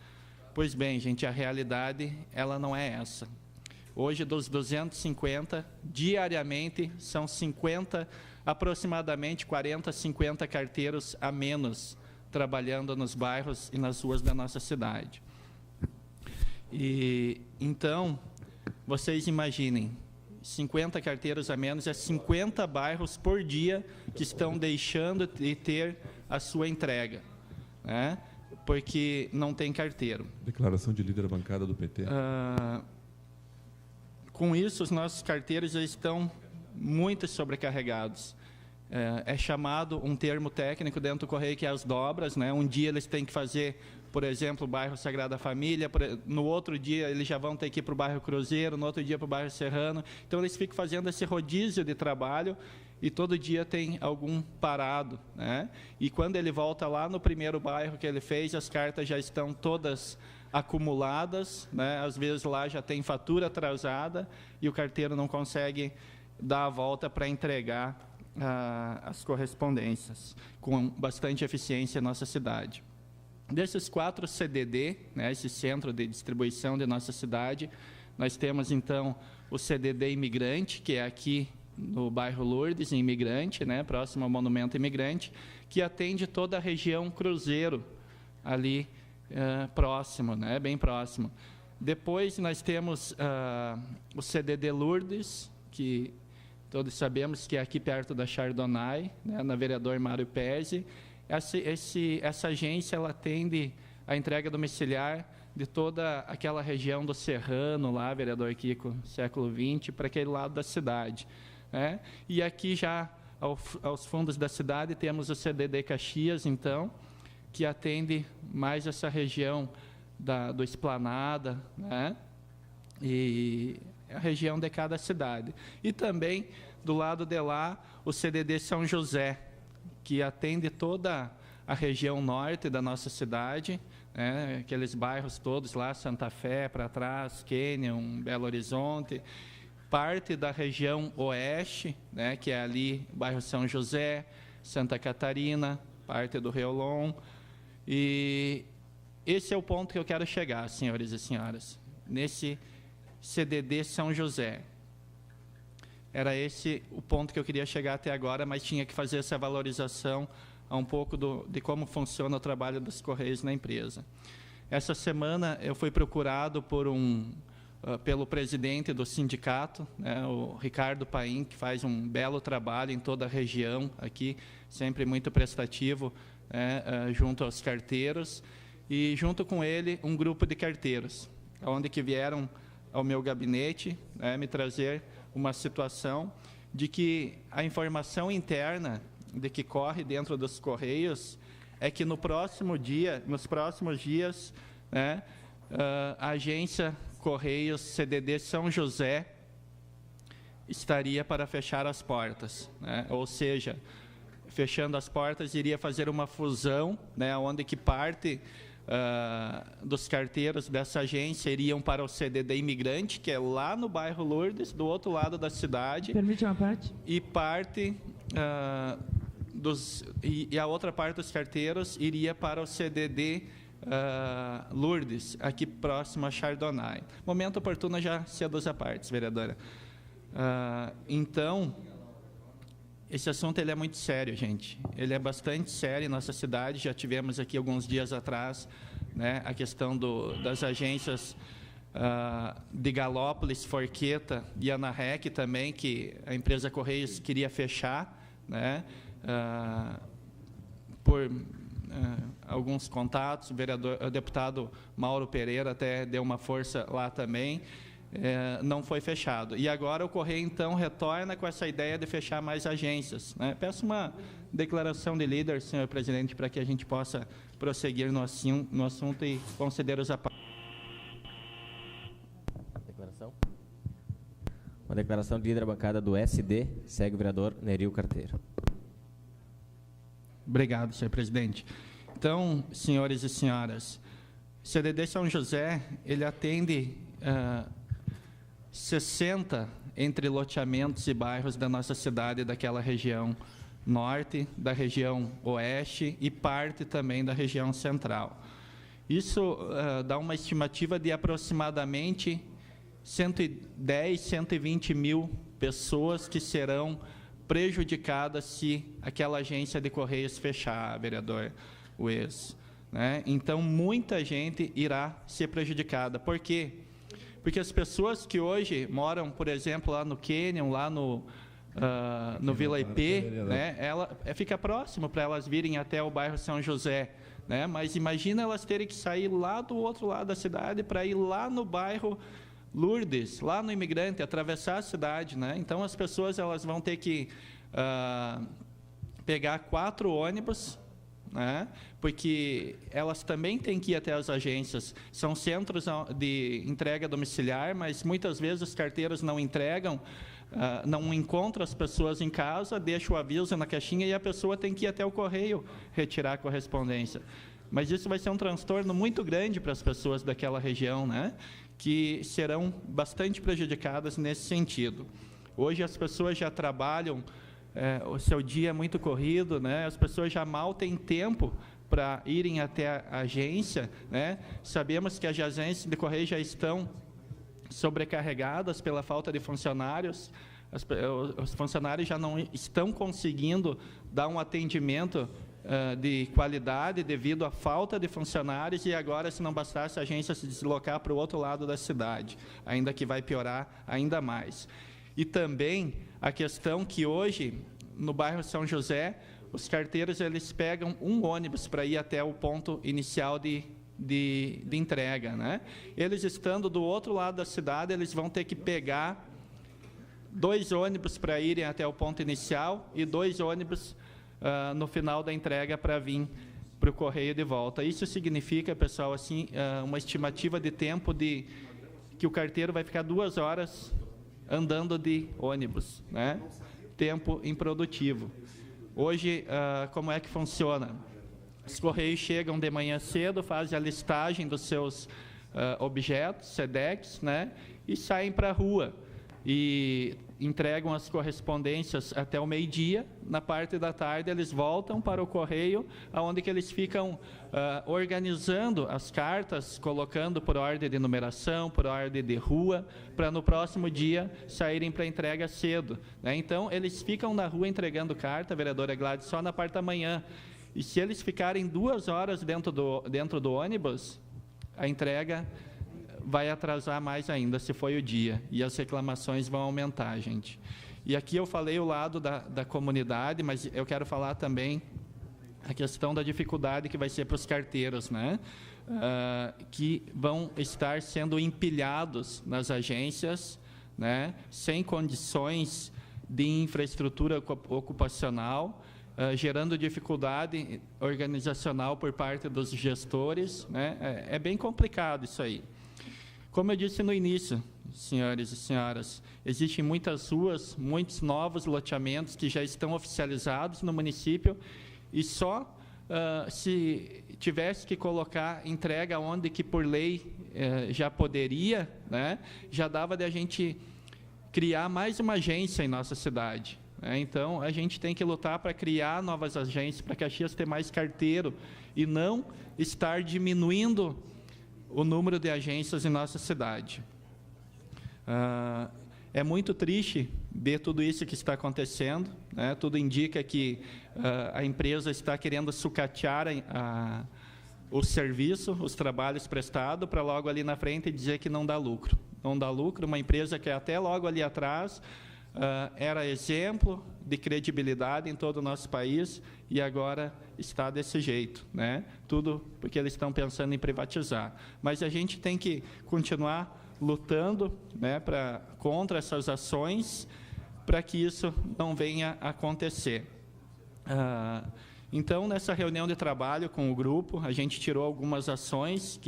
Pois bem, gente, a realidade ela não é essa. Hoje, dos 250, diariamente, são 50, aproximadamente 40, 50 carteiros a menos trabalhando nos bairros e nas ruas da nossa cidade. E então, vocês imaginem, 50 carteiros a menos, é 50 bairros por dia que estão deixando de ter a sua entrega, né? Porque não tem carteiro. Declaração de líder da bancada do PT. Com isso, os nossos carteiros já estão muito sobrecarregados. É chamado um termo técnico dentro do Correio, que é as dobras, né? Um dia eles têm que fazer, por exemplo, o bairro Sagrada Família, no outro dia eles já vão ter que ir para o bairro Cruzeiro, no outro dia para o bairro Serrano. Então, eles ficam fazendo esse rodízio de trabalho, e todo dia tem algum parado, né? E quando ele volta lá no primeiro bairro que ele fez, as cartas já estão todas acumuladas, né? Às vezes lá já tem fatura atrasada e o carteiro não consegue dar a volta para entregar as correspondências com bastante eficiência em nossa cidade. Desses 4 CDD, né, esse centro de distribuição de nossa cidade, nós temos então o CDD Imigrante, que é aqui no bairro Lourdes, em Imigrante, né, próximo ao Monumento Imigrante, que atende toda a região Cruzeiro, ali próximo, né, bem próximo. Depois nós temos o CDD Lourdes, que todos sabemos que é aqui perto da Chardonnay, né, na vereador Mário Pezzi. Essa agência ela atende a entrega domiciliar de toda aquela região do Serrano, lá, vereador Kiko, século XX, para aquele lado da cidade, né? E aqui já aos fundos da cidade temos o CDD Caxias, então, que atende mais essa região do Esplanada, né? E a região de cada cidade. E também, do lado de lá, o CDD São José, que atende toda a região norte da nossa cidade, né? Aqueles bairros todos lá, Santa Fé para trás, Canyon, Belo Horizonte, parte da região oeste, né? Que é ali, bairro São José, Santa Catarina, parte do Reolon. E esse é o ponto que eu quero chegar, senhores e senhoras, nesse CDD São José. Era esse o ponto que eu queria chegar até agora, mas tinha que fazer essa valorização um pouco de como funciona o trabalho dos Correios na empresa. Essa semana eu fui procurado pelo presidente do sindicato, né, o Ricardo Paim, que faz um belo trabalho em toda a região aqui, sempre muito prestativo, junto aos carteiros, e junto com ele um grupo de carteiros, onde que vieram ao meu gabinete, me trazer uma situação de que a informação interna de que corre dentro dos Correios é que nos próximos dias, a agência Correios CDD São José estaria para fechar as portas, ou seja, fechando as portas, iria fazer uma fusão, onde que parte dos carteiros dessa agência iriam para o CDD Imigrante, que é lá no bairro Lourdes, do outro lado da cidade. Permite uma parte? E parte e a outra parte dos carteiros iria para o CDD Lourdes, aqui próximo a Chardonnay. Momento oportuno, já cedo à parte, vereadora. Então, esse assunto ele é muito sério, gente. Ele é bastante sério em nossa cidade. Já tivemos aqui alguns dias atrás, a questão das agências de Galópolis, Forqueta e Anarrec também, que a empresa Correios queria fechar, por alguns contatos. O deputado Mauro Pereira até deu uma força lá também. Não foi fechado. E agora o Correio, então, retorna com essa ideia de fechar mais agências. Peço uma declaração de líder, senhor presidente, para que a gente possa prosseguir no assunto e considero-os a parte. Declaração? Uma declaração de líder da bancada do SD, segue o vereador Neril Carteiro. Obrigado, senhor presidente. Então, senhores e senhoras, CDD São José, ele atende 60 entre loteamentos e bairros da nossa cidade, daquela região norte, da região oeste e parte também da região central. Isso dá uma estimativa de aproximadamente 110, 120 mil pessoas que serão prejudicadas se aquela agência de Correios fechar, vereador Ues. Então, muita gente irá ser prejudicada. Por quê? Porque as pessoas que hoje moram, por exemplo, lá no Canyon, lá no Vila IP, ela fica próximo para elas virem até o bairro São José, mas imagina elas terem que sair lá do outro lado da cidade para ir lá no bairro Lourdes, lá no Imigrante, atravessar a cidade, Então as pessoas elas vão ter que pegar 4 ônibus, porque elas também têm que ir até as agências. São centros de entrega domiciliar, mas muitas vezes os carteiros não entregam, não encontram as pessoas em casa, deixam o aviso na caixinha e a pessoa tem que ir até o correio retirar a correspondência. Mas isso vai ser um transtorno muito grande para as pessoas daquela região, que serão bastante prejudicadas nesse sentido. Hoje as pessoas já trabalham, o seu dia é muito corrido, as pessoas já mal têm tempo para irem até a agência, Sabemos que as agências de Correio já estão sobrecarregadas pela falta de funcionários, os funcionários já não estão conseguindo dar um atendimento de qualidade devido à falta de funcionários, e agora, se não bastasse, a agência se deslocar para o outro lado da cidade, ainda que vai piorar ainda mais. E também a questão que hoje, no bairro São José, os carteiros eles pegam um ônibus para ir até o ponto inicial de entrega. Eles estando do outro lado da cidade, eles vão ter que pegar 2 ônibus para irem até o ponto inicial e 2 ônibus no final da entrega para vir para o correio de volta. Isso significa, pessoal, assim, uma estimativa de tempo que o carteiro vai ficar 2 horas andando de ônibus, Tempo improdutivo. Hoje, como é que funciona? Os correios chegam de manhã cedo, fazem a listagem dos seus objetos, SEDEX, e saem para a rua. E entregam as correspondências até o meio-dia. Na parte da tarde, eles voltam para o correio, onde que eles ficam organizando as cartas, colocando por ordem de numeração, por ordem de rua, para no próximo dia saírem para entrega cedo, né? Então, eles ficam na rua entregando carta, vereadora Gladys, só na parte da manhã. E se eles ficarem 2 horas dentro do ônibus, a entrega vai atrasar mais ainda, se foi o dia, e as reclamações vão aumentar, gente. E aqui eu falei o lado da comunidade, mas eu quero falar também a questão da dificuldade que vai ser para os carteiros, né? Que vão estar sendo empilhados nas agências, né? Sem condições de infraestrutura ocupacional, gerando dificuldade organizacional por parte dos gestores, né? É bem complicado isso aí. Como eu disse no início, senhores e senhoras, existem muitas ruas, muitos novos loteamentos que já estão oficializados no município, e só se tivesse que colocar entrega onde que por lei já poderia, né, já dava de a gente criar mais uma agência em nossa cidade. Então, a gente tem que lutar para criar novas agências, para Caxias ter mais carteiro, e não estar diminuindo o número de agências em nossa cidade. É muito triste ver tudo isso que está acontecendo, né? Tudo indica que a empresa está querendo sucatear o serviço, os trabalhos prestados, para logo ali na frente dizer que não dá lucro. Não dá lucro, uma empresa que até logo ali atrás era exemplo de credibilidade em todo o nosso país, e agora está desse jeito, né? Tudo porque eles estão pensando em privatizar. Mas a gente tem que continuar lutando, né, contra essas ações, para que isso não venha a acontecer. Então, nessa reunião de trabalho com o grupo, a gente tirou algumas ações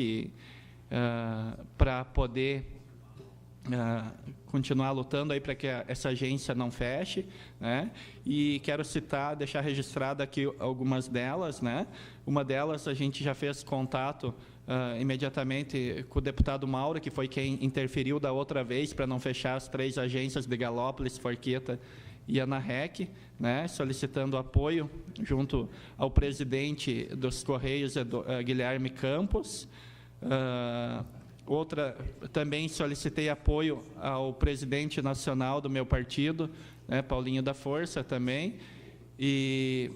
para poder continuar lutando aí para que essa agência não feche, né? E quero citar, deixar registrado aqui algumas delas, né? Uma delas, a gente já fez contato imediatamente com o deputado Mauro, que foi quem interferiu da outra vez para não fechar as 3 agências de Galópolis, Forqueta e Anarrec, né? Solicitando apoio junto ao presidente dos Correios, Guilherme Campos. Outra, também solicitei apoio ao presidente nacional do meu partido, né, Paulinho da Força também, e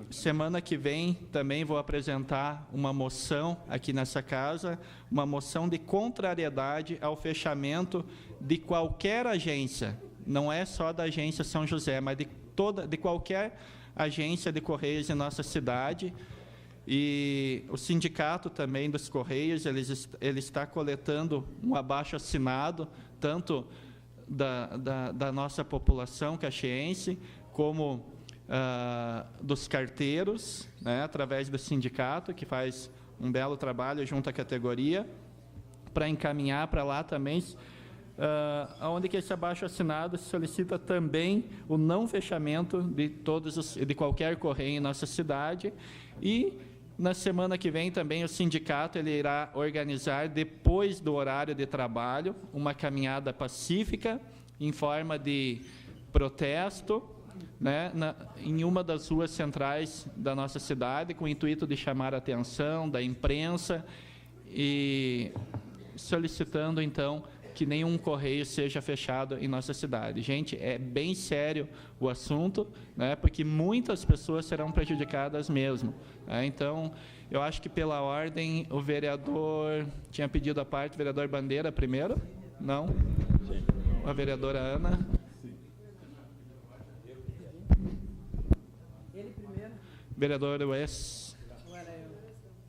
semana que vem também vou apresentar uma moção aqui nessa casa, uma moção de contrariedade ao fechamento de qualquer agência, não é só da agência São José, mas de qualquer agência de Correios em nossa cidade. E o sindicato também dos Correios, ele está coletando um abaixo-assinado, tanto da nossa população caxiense, como dos carteiros, né, através do sindicato, que faz um belo trabalho junto à categoria, para encaminhar para lá também, onde que esse abaixo-assinado solicita também o não fechamento de qualquer correio em nossa cidade. E na semana que vem também o sindicato ele irá organizar, depois do horário de trabalho, uma caminhada pacífica em forma de protesto, né, em uma das ruas centrais da nossa cidade, com o intuito de chamar a atenção da imprensa e solicitando, então, que nenhum correio seja fechado em nossa cidade. Gente, é bem sério o assunto, né, porque muitas pessoas serão prejudicadas mesmo, né? Então, eu acho que pela ordem, o vereador tinha pedido a parte, o vereador Bandeira primeiro? Não? Sim. A vereadora Ana? Sim. Ele primeiro? Vereador Wes?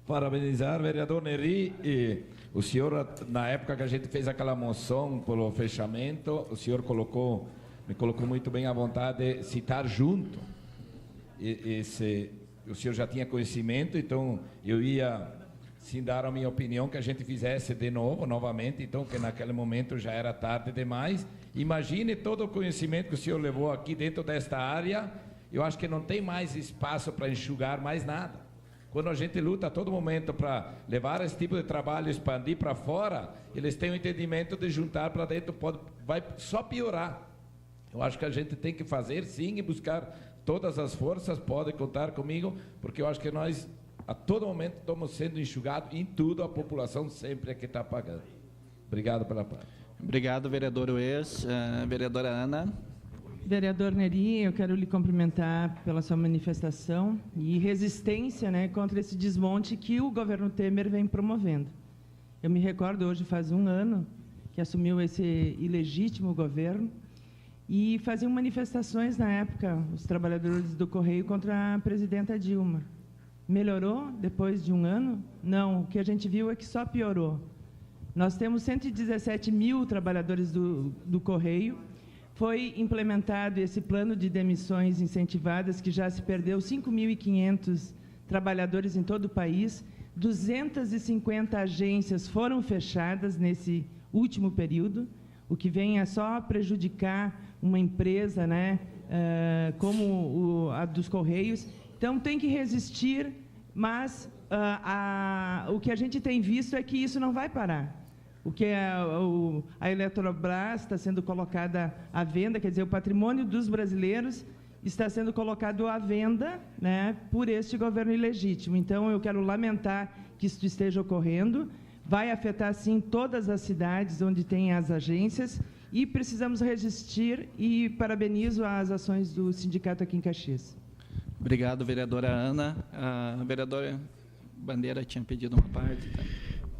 Parabenizar, vereador Neri, e o senhor, na época que a gente fez aquela moção pelo fechamento, o senhor me colocou muito bem à vontade de citar junto. O senhor já tinha conhecimento, então eu ia sim dar a minha opinião que a gente fizesse de novo, novamente, então que naquele momento já era tarde demais. Imagine todo o conhecimento que o senhor levou aqui dentro desta área, eu acho que não tem mais espaço para enxugar mais nada. Quando a gente luta a todo momento para levar esse tipo de trabalho, expandir para fora, eles têm o entendimento de juntar para dentro, vai só piorar. Eu acho que a gente tem que fazer sim e buscar todas as forças, pode contar comigo, porque eu acho que nós, a todo momento, estamos sendo enxugados em tudo, a população sempre é que está pagando. Obrigado pela parte. Obrigado, vereador Ues. Vereadora Ana. Vereador Neri, eu quero lhe cumprimentar pela sua manifestação e resistência, né, contra esse desmonte que o governo Temer vem promovendo. Eu me recordo, hoje faz um ano que assumiu esse ilegítimo governo e faziam manifestações na época, os trabalhadores do Correio, contra a presidenta Dilma. Melhorou depois de um ano? Não, o que a gente viu é que só piorou. Nós temos 117 mil trabalhadores do Correio. Foi implementado esse plano de demissões incentivadas, que já se perdeu 5.500 trabalhadores em todo o país. 250 agências foram fechadas nesse último período, o que vem a só prejudicar uma empresa, né, como a dos Correios. Então, tem que resistir, mas o que a gente tem visto é que isso não vai parar. O que a Eletrobras está sendo colocada à venda, quer dizer, o patrimônio dos brasileiros está sendo colocado à venda, né, por este governo ilegítimo. Então, eu quero lamentar que isso esteja ocorrendo. Vai afetar, sim, todas as cidades onde tem as agências e precisamos resistir, e parabenizo as ações do sindicato aqui em Caxias. Obrigado, vereadora Ana. A vereadora Bandeira tinha pedido uma parte. Tá?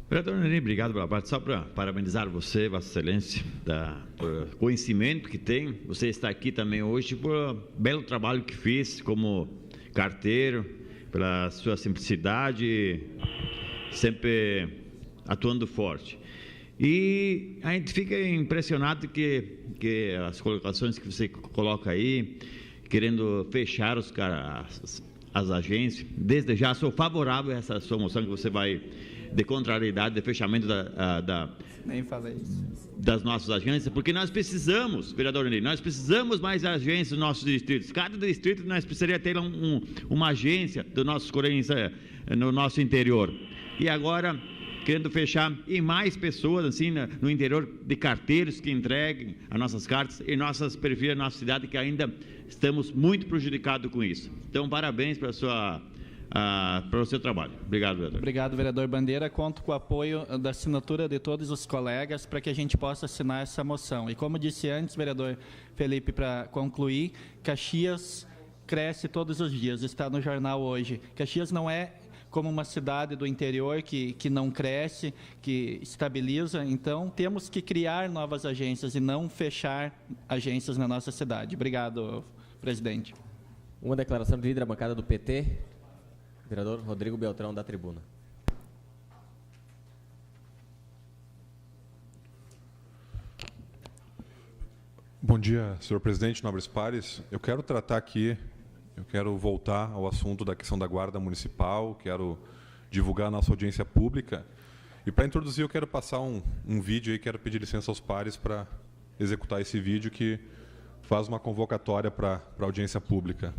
Vereador Neri, obrigado pela parte. Só para parabenizar você, Vossa Excelência, por conhecimento que tem. Você está aqui também hoje por belo trabalho que fez como carteiro, pela sua simplicidade, sempre atuando forte. E a gente fica impressionado que as colocações que você coloca aí, querendo fechar as agências. Desde já sou favorável a essa sua moção que você vai de contrariedade, de fechamento Nem falei isso. Das nossas agências, porque nós precisamos, vereador Neri, nós precisamos mais agências nos nossos distritos. Cada distrito nós precisaria ter uma agência dos nossos Correios no nosso interior. E agora, querendo fechar, e mais pessoas assim no interior, de carteiros que entreguem as nossas cartas em nossas periferias, nossa cidade, que ainda estamos muito prejudicados com isso. Então, parabéns para o seu trabalho. Obrigado, vereador. Obrigado, vereador Bandeira. Conto com o apoio da assinatura de todos os colegas para que a gente possa assinar essa moção. E como disse antes, vereador Felipe, para concluir, Caxias cresce todos os dias, está no jornal hoje. Caxias não é como uma cidade do interior que não cresce, que estabiliza. Então, temos que criar novas agências e não fechar agências na nossa cidade. Obrigado, presidente. Uma declaração de líder da bancada do PT, vereador Rodrigo Beltrão, da tribuna. Bom dia, senhor presidente, nobres pares. Eu quero voltar ao assunto da questão da Guarda Municipal, quero divulgar a nossa audiência pública. E para introduzir, eu quero passar um vídeo aí, quero pedir licença aos pares para executar esse vídeo que faz uma convocatória para a audiência pública.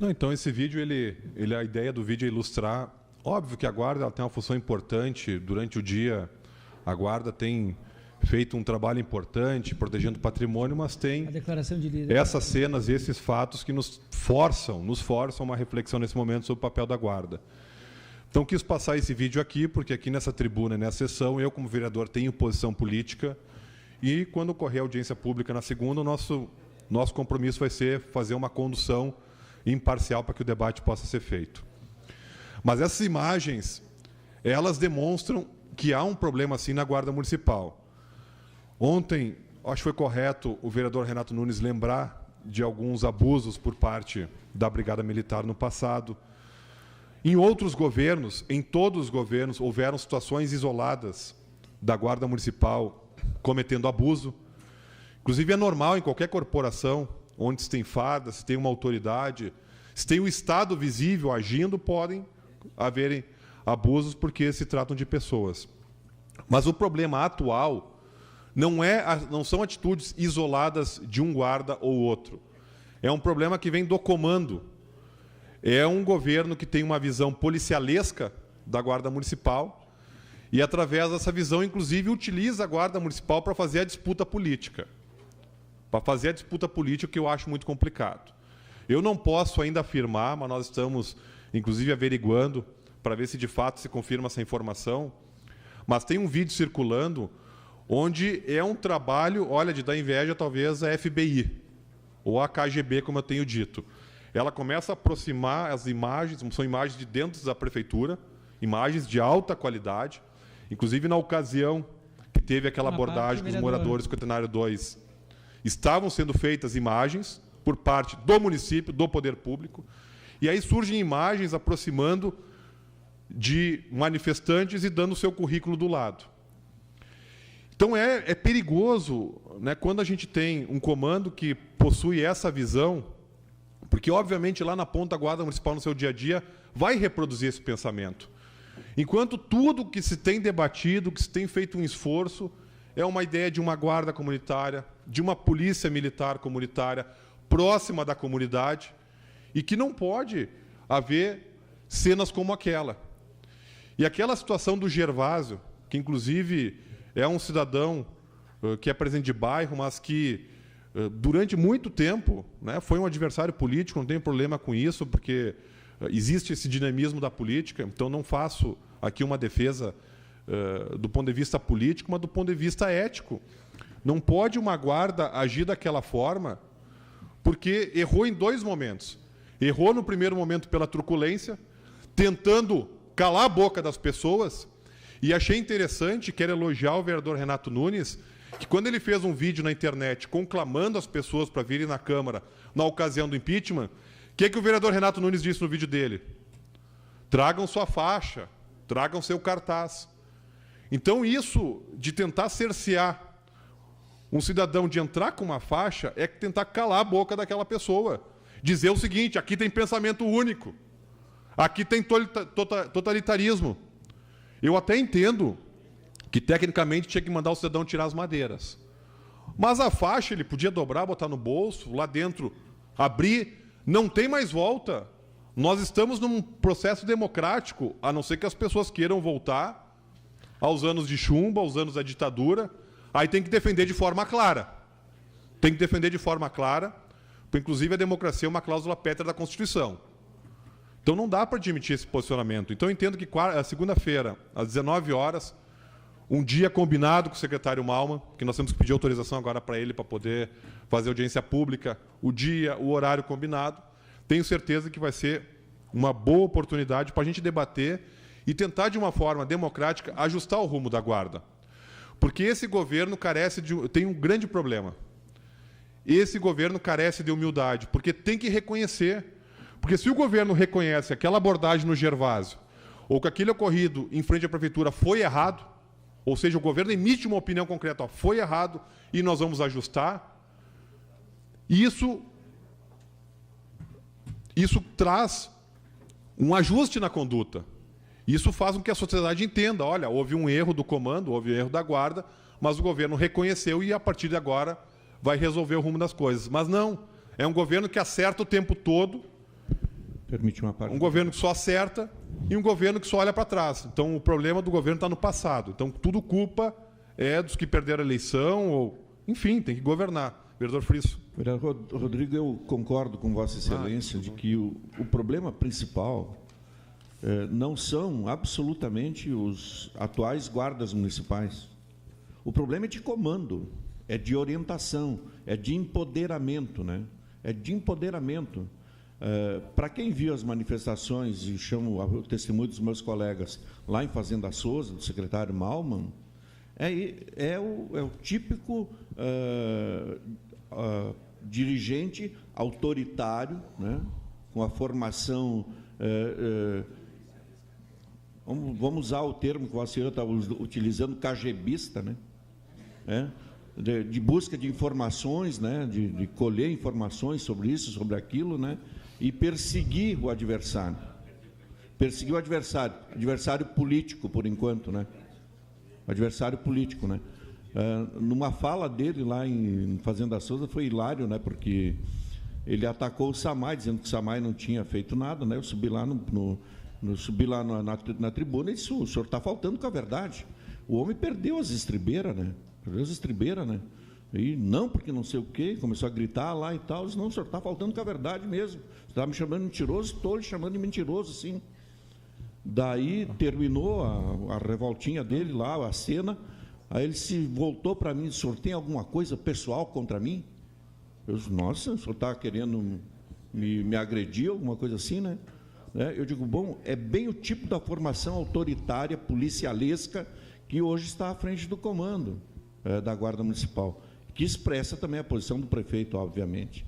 Não, então, esse vídeo, a ideia do vídeo é ilustrar. Óbvio que a Guarda ela tem uma função importante durante o dia. A Guarda tem feito um trabalho importante, protegendo o patrimônio, mas tem a declaração de líder. Essas cenas, esses fatos que nos forçam uma reflexão nesse momento sobre o papel da Guarda. Então, quis passar esse vídeo aqui, porque aqui nessa tribuna, nessa sessão, eu, como vereador, tenho posição política, e quando ocorrer a audiência pública na segunda, o nosso compromisso vai ser fazer uma condução imparcial para que o debate possa ser feito. Mas essas imagens, elas demonstram que há um problema, assim, na Guarda Municipal. Ontem, acho que foi correto o vereador Renato Nunes lembrar de alguns abusos por parte da Brigada Militar no passado. Em outros governos, em todos os governos, houveram situações isoladas da Guarda Municipal cometendo abuso. Inclusive, é normal em qualquer corporação, onde se tem farda, se tem uma autoridade, se tem um Estado visível agindo, podem haverem abusos porque se tratam de pessoas. Mas o problema atual não são atitudes isoladas de um guarda ou outro. É um problema que vem do comando. É um governo que tem uma visão policialesca da Guarda Municipal e, através dessa visão, inclusive, utiliza a Guarda Municipal para fazer a disputa política. Para fazer a disputa política, que eu acho muito complicado. Eu não posso ainda afirmar, mas nós estamos, inclusive, averiguando para ver se, de fato, se confirma essa informação, mas tem um vídeo circulando onde é um trabalho, olha, de dar inveja, talvez, a FBI, ou a KGB, como eu tenho dito. Ela começa a aproximar as imagens, são imagens de dentro da prefeitura, imagens de alta qualidade, inclusive na ocasião que teve aquela abordagem dos moradores do Centenário 2, estavam sendo feitas imagens por parte do município, do poder público, e aí surgem imagens aproximando de manifestantes e dando o seu currículo do lado. Então, é perigoso, né, quando a gente tem um comando que possui essa visão, porque, obviamente, lá na ponta, a Guarda Municipal, no seu dia a dia, vai reproduzir esse pensamento. Enquanto tudo que se tem debatido, que se tem feito um esforço, é uma ideia de uma guarda comunitária, de uma polícia militar comunitária, próxima da comunidade, e que não pode haver cenas como aquela. E aquela situação do Gervásio, que, inclusive, é um cidadão que é presidente de bairro, mas que, durante muito tempo, né, foi um adversário político, não tenho problema com isso, porque existe esse dinamismo da política, então não faço aqui uma defesa do ponto de vista político, mas do ponto de vista ético. Não pode uma guarda agir daquela forma, porque errou em dois momentos. Errou no primeiro momento pela truculência, tentando calar a boca das pessoas. E achei interessante, quero elogiar o vereador Renato Nunes, que quando ele fez um vídeo na internet conclamando as pessoas para virem na Câmara na ocasião do impeachment, o que o vereador Renato Nunes disse no vídeo dele? Tragam sua faixa, tragam seu cartaz. Então, isso de tentar cercear um cidadão de entrar com uma faixa é tentar calar a boca daquela pessoa. Dizer o seguinte, aqui tem pensamento único, aqui tem totalitarismo. Eu até entendo que, tecnicamente, tinha que mandar o cidadão tirar as madeiras. Mas a faixa ele podia dobrar, botar no bolso, lá dentro, abrir, não tem mais volta. Nós estamos num processo democrático, a não ser que as pessoas queiram voltar aos anos de chumbo, aos anos da ditadura. Aí tem que defender de forma clara. Tem que defender de forma clara, porque, inclusive, a democracia é uma cláusula pétrea da Constituição. Então, não dá para admitir esse posicionamento. Então, eu entendo que segunda-feira, às 19 horas, um dia combinado com o secretário Malman, que nós temos que pedir autorização agora para ele, para poder fazer audiência pública, o dia, o horário combinado. Tenho certeza que vai ser uma boa oportunidade para a gente debater e tentar, de uma forma democrática, ajustar o rumo da Guarda. Porque esse governo tem um grande problema. Esse governo carece de humildade, porque tem que reconhecer. Porque se o governo reconhece aquela abordagem no Gervásio, ou que aquele ocorrido em frente à prefeitura foi errado, ou seja, o governo emite uma opinião concreta, foi errado, e nós vamos ajustar, isso traz um ajuste na conduta. Isso faz com que a sociedade entenda, olha, houve um erro do comando, houve um erro da guarda, mas o governo reconheceu e, a partir de agora, vai resolver o rumo das coisas. Mas não, é um governo que acerta o tempo todo Permite uma parte. Um governo que só acerta e um governo que só olha para trás. Então, o problema do governo está no passado. Então, tudo culpa é dos que perderam a eleição, ou, enfim, tem que governar. Vereador Frisso. Vereador Rodrigo, eu concordo com Vossa Excelência de que o problema principal não são absolutamente os atuais guardas municipais. O problema é de comando, é de orientação, é de empoderamento, né? É de empoderamento. Para quem viu as manifestações, e chamo o testemunho dos meus colegas, lá em Fazenda Souza, do secretário Malman, é o típico dirigente autoritário, né? Com a formação... vamos usar o termo que o senhor está utilizando, KGBista, né? De busca de informações, né? De colher informações sobre isso, sobre aquilo, né? E perseguir o adversário. Perseguir o adversário político, por enquanto, né? Adversário político, né? Numa fala dele lá em Fazenda Souza foi hilário, né? Porque ele atacou o Samay, dizendo que o Samay não tinha feito nada, né? Eu subi lá na tribuna e disse: o senhor está faltando com a verdade. O homem perdeu as estribeiras, né? E não, porque não sei o quê, começou a gritar lá e tal. Eu disse: não, o senhor está faltando com a verdade mesmo. Você está me chamando de mentiroso, estou lhe chamando de mentiroso, sim. Daí terminou a revoltinha dele lá, a cena. Aí ele se voltou para mim e disse: o senhor tem alguma coisa pessoal contra mim? Eu disse: nossa, o senhor está querendo me agredir, alguma coisa assim, né? Eu digo: bom, é bem o tipo da formação autoritária, policialesca, que hoje está à frente do comando da Guarda Municipal, que expressa também a posição do prefeito, obviamente.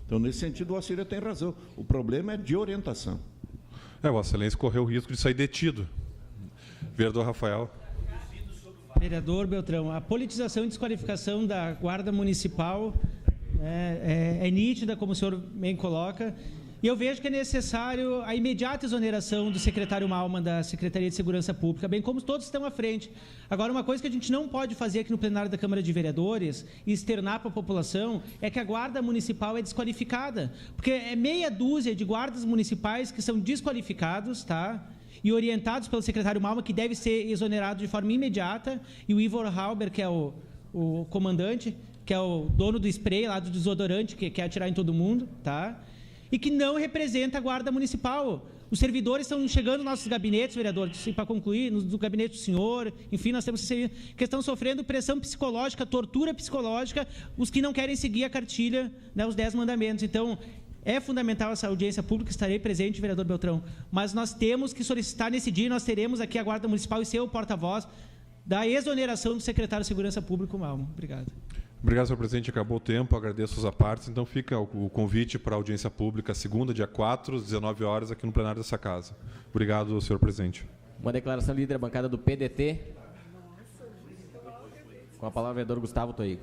Então, nesse sentido, o Assírio tem razão. O problema é de orientação. Vossa Excelência correu o risco de sair detido. Vereador Rafael. Vereador Beltrão, a politização e desqualificação da Guarda Municipal é nítida, como o senhor bem coloca, e eu vejo que é necessário a imediata exoneração do secretário Malman da Secretaria de Segurança Pública, bem como todos estão à frente. Agora, uma coisa que a gente não pode fazer aqui no plenário da Câmara de Vereadores e externar para a população é que a Guarda Municipal é desqualificada, porque é meia dúzia de guardas municipais que são desqualificados, tá? E orientados pelo secretário Malman, que deve ser exonerado de forma imediata, e o Ivor Halber, que é o comandante, que é o dono do spray lá do desodorante, que quer atirar em todo mundo, tá? E que não representa a Guarda Municipal. Os servidores estão chegando nos nossos gabinetes, vereador, para concluir, no gabinete do senhor, enfim, nós temos que estão sofrendo pressão psicológica, tortura psicológica, os que não querem seguir a cartilha, né, os 10 mandamentos. Então, é fundamental essa audiência pública, estarei presente, vereador Beltrão, mas nós temos que solicitar nesse dia, nós teremos aqui a Guarda Municipal e ser o porta-voz da exoneração do secretário de Segurança Pública, Malman. Obrigado. Obrigado, senhor presidente. Acabou o tempo, agradeço as partes. Então fica o convite para a audiência pública, segunda, dia 4, às 19 horas, aqui no plenário dessa casa. Obrigado, senhor presidente. Uma declaração líder da bancada do PDT. Com a palavra o vereador Gustavo Toigo.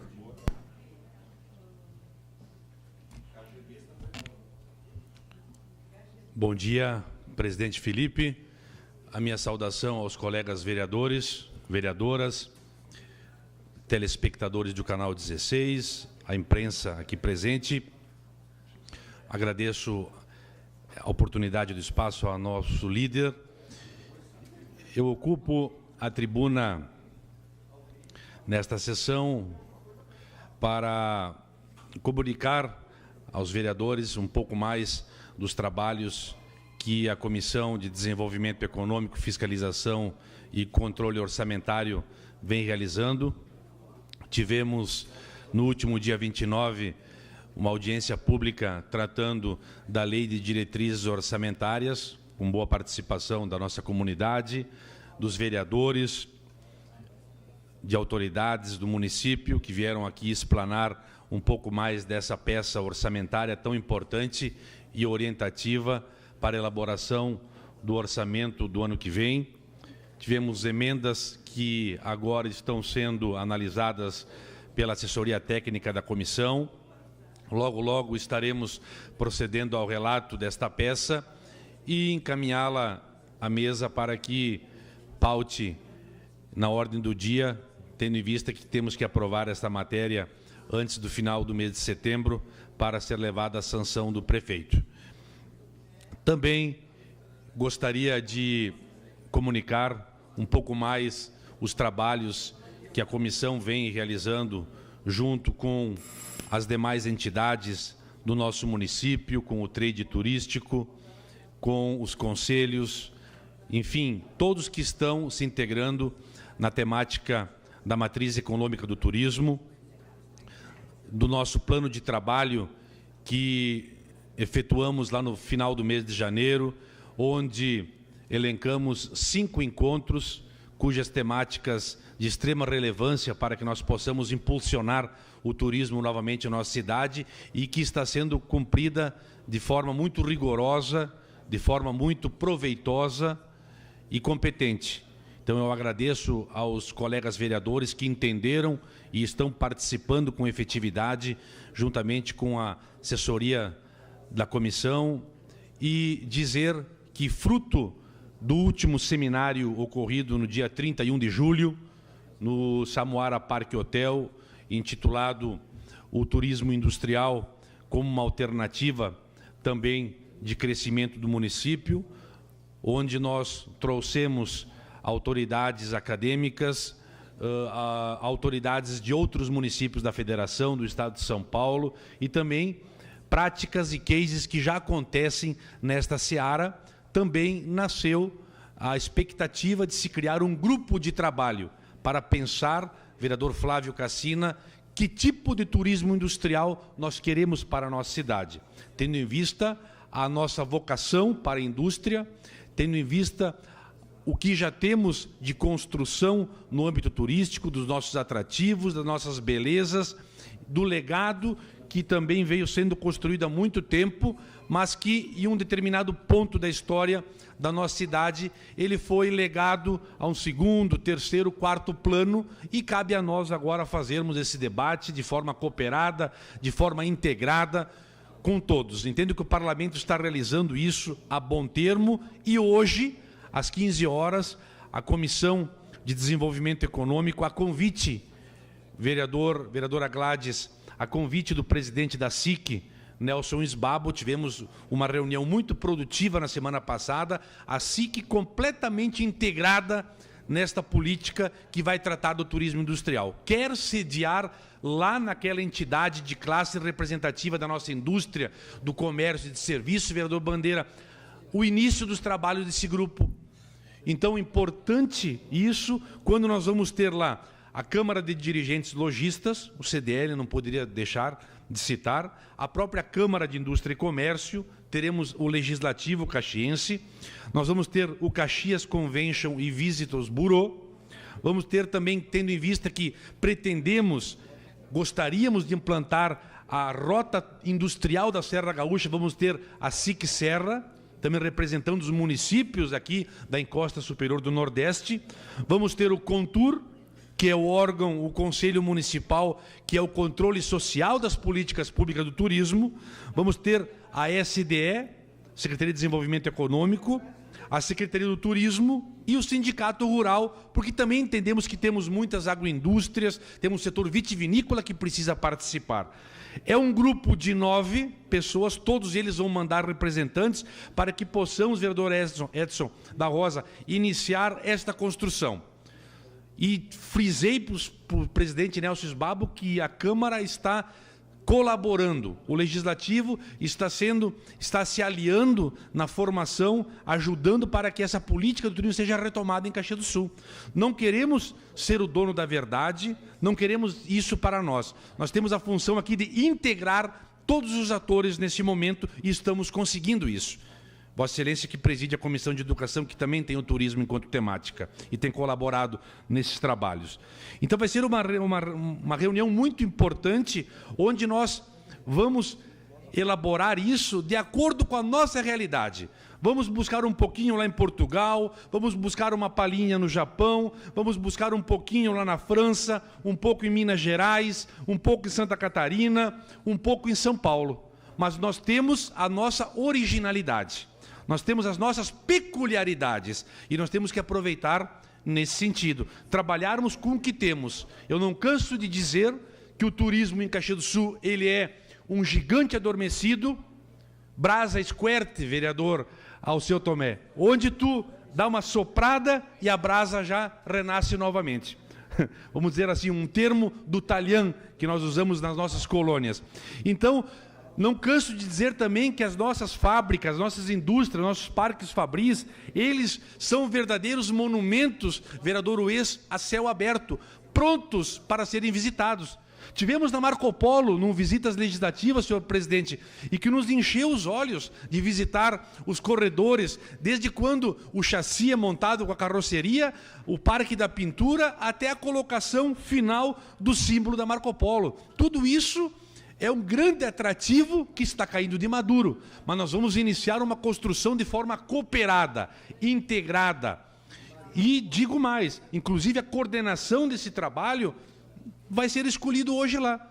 Bom dia, presidente Felipe. A minha saudação aos colegas vereadores, vereadoras, telespectadores do canal 16, a imprensa aqui presente. Agradeço a oportunidade do espaço ao nosso líder. Eu ocupo a tribuna nesta sessão para comunicar aos vereadores um pouco mais dos trabalhos que a Comissão de Desenvolvimento Econômico, Fiscalização e Controle Orçamentário vem realizando. Tivemos, no último dia 29, uma audiência pública tratando da Lei de Diretrizes Orçamentárias, com boa participação da nossa comunidade, dos vereadores, de autoridades do município, que vieram aqui explanar um pouco mais dessa peça orçamentária tão importante e orientativa para a elaboração do orçamento do ano que vem. Tivemos emendas que agora estão sendo analisadas pela assessoria técnica da comissão. Logo, logo estaremos procedendo ao relato desta peça e encaminhá-la à mesa para que paute na ordem do dia, tendo em vista que temos que aprovar esta matéria antes do final do mês de setembro para ser levada à sanção do prefeito. Também gostaria de comunicar um pouco mais os trabalhos que a comissão vem realizando junto com as demais entidades do nosso município, com o trade turístico, com os conselhos, enfim, todos que estão se integrando na temática da matriz econômica do turismo, do nosso plano de trabalho que efetuamos lá no final do mês de janeiro, onde elencamos 5 encontros cujas temáticas de extrema relevância para que nós possamos impulsionar o turismo novamente na nossa cidade e que está sendo cumprida de forma muito rigorosa, de forma muito proveitosa e competente. Então eu agradeço aos colegas vereadores que entenderam e estão participando com efetividade, juntamente com a assessoria da comissão, e dizer que, fruto do último seminário ocorrido no dia 31 de julho, no Samuara Parque Hotel, intitulado O Turismo Industrial como uma alternativa também de crescimento do município, onde nós trouxemos autoridades acadêmicas, autoridades de outros municípios da Federação, do Estado de São Paulo, e também práticas e cases que já acontecem nesta seara. Também nasceu a expectativa de se criar um grupo de trabalho para pensar, vereador Flávio Cassina, que tipo de turismo industrial nós queremos para a nossa cidade, tendo em vista a nossa vocação para a indústria, tendo em vista o que já temos de construção no âmbito turístico, dos nossos atrativos, das nossas belezas, do legado que também veio sendo construído há muito tempo, mas que, em um determinado ponto da história da nossa cidade, ele foi legado a um segundo, terceiro, quarto plano, e cabe a nós agora fazermos esse debate de forma cooperada, de forma integrada, com todos. Entendo que o Parlamento está realizando isso a bom termo, e hoje, às 15 horas, a Comissão de Desenvolvimento Econômico, a convite, vereadora Gladys, a convite do presidente da SIC, Nelson Sbabo, tivemos uma reunião muito produtiva na semana passada, a SIC completamente integrada nesta política que vai tratar do turismo industrial. Quer sediar lá naquela entidade de classe representativa da nossa indústria, do comércio e de serviço, vereador Bandeira, o início dos trabalhos desse grupo. Então, importante isso, quando nós vamos ter lá a Câmara de Dirigentes Lojistas, o CDL, não poderia deixar de citar, a própria Câmara de Indústria e Comércio, teremos o Legislativo Caxiense, nós vamos ter o Caxias Convention e Visitors Bureau, vamos ter também, tendo em vista que gostaríamos de implantar a Rota Industrial da Serra Gaúcha, vamos ter a SIC Serra, também representando os municípios aqui da encosta superior do Nordeste, vamos ter o Contur, que é o órgão, o Conselho Municipal, que é o controle social das políticas públicas do turismo. Vamos ter a SDE, Secretaria de Desenvolvimento Econômico, a Secretaria do Turismo e o Sindicato Rural, porque também entendemos que temos muitas agroindústrias, temos um setor vitivinícola que precisa participar. É um grupo de 9 pessoas, todos eles vão mandar representantes para que possamos, vereador Edson da Rosa, iniciar esta construção. E frisei para o presidente Nelson Sbabo que a Câmara está colaborando, o Legislativo está se aliando na formação, ajudando para que essa política do turismo seja retomada em Caxias do Sul. Não queremos ser o dono da verdade, não queremos isso para nós. Nós temos a função aqui de integrar todos os atores nesse momento e estamos conseguindo isso. Vossa Excelência que preside a Comissão de Educação, que também tem o turismo enquanto temática e tem colaborado nesses trabalhos. Então vai ser uma reunião muito importante, onde nós vamos elaborar isso de acordo com a nossa realidade. Vamos buscar um pouquinho lá em Portugal, vamos buscar uma palhinha no Japão, vamos buscar um pouquinho lá na França, um pouco em Minas Gerais, um pouco em Santa Catarina, um pouco em São Paulo. Mas nós temos a nossa originalidade. Nós temos as nossas peculiaridades e nós temos que aproveitar nesse sentido, trabalharmos com o que temos. Eu não canso de dizer que o turismo em Caxias do Sul ele é um gigante adormecido. Brasa Square, vereador ao seu Tomé, onde tu dá uma soprada e a brasa já renasce novamente. Vamos dizer assim, um termo do talhã que nós usamos nas nossas colônias. Então, não canso de dizer também que as nossas fábricas, nossas indústrias, nossos parques fabris, eles são verdadeiros monumentos, vereador Ues, a céu aberto, prontos para serem visitados. Tivemos na Marco Polo, num visitas legislativas, senhor presidente, e que nos encheu os olhos de visitar os corredores, desde quando o chassi é montado com a carroceria, o Parque da Pintura, até a colocação final do símbolo da Marco Polo. Tudo isso é um grande atrativo que está caindo de maduro, mas nós vamos iniciar uma construção de forma cooperada, integrada. E digo mais, inclusive a coordenação desse trabalho vai ser escolhido hoje lá.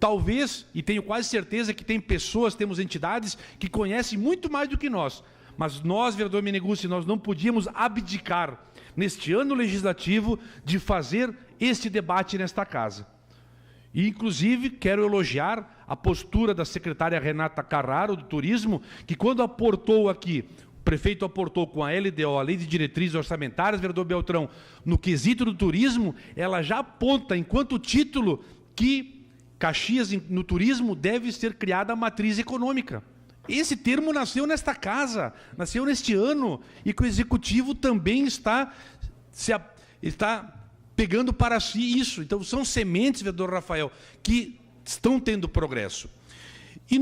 Talvez, e tenho quase certeza que tem pessoas, temos entidades que conhecem muito mais do que nós, mas nós, vereador Meneguzzi, nós não podíamos abdicar, neste ano legislativo, de fazer este debate nesta casa. E, inclusive, quero elogiar a postura da secretária Renata Carraro, do Turismo, que quando aportou aqui, o prefeito aportou com a LDO, a Lei de Diretrizes Orçamentárias, vereador Beltrão, no quesito do turismo, ela já aponta, enquanto título, que Caxias, no turismo, deve ser criada a matriz econômica. Esse termo nasceu nesta casa, nasceu neste ano, e que o Executivo também está pegando para si isso. Então, são sementes, vereador Rafael, que estão tendo progresso. E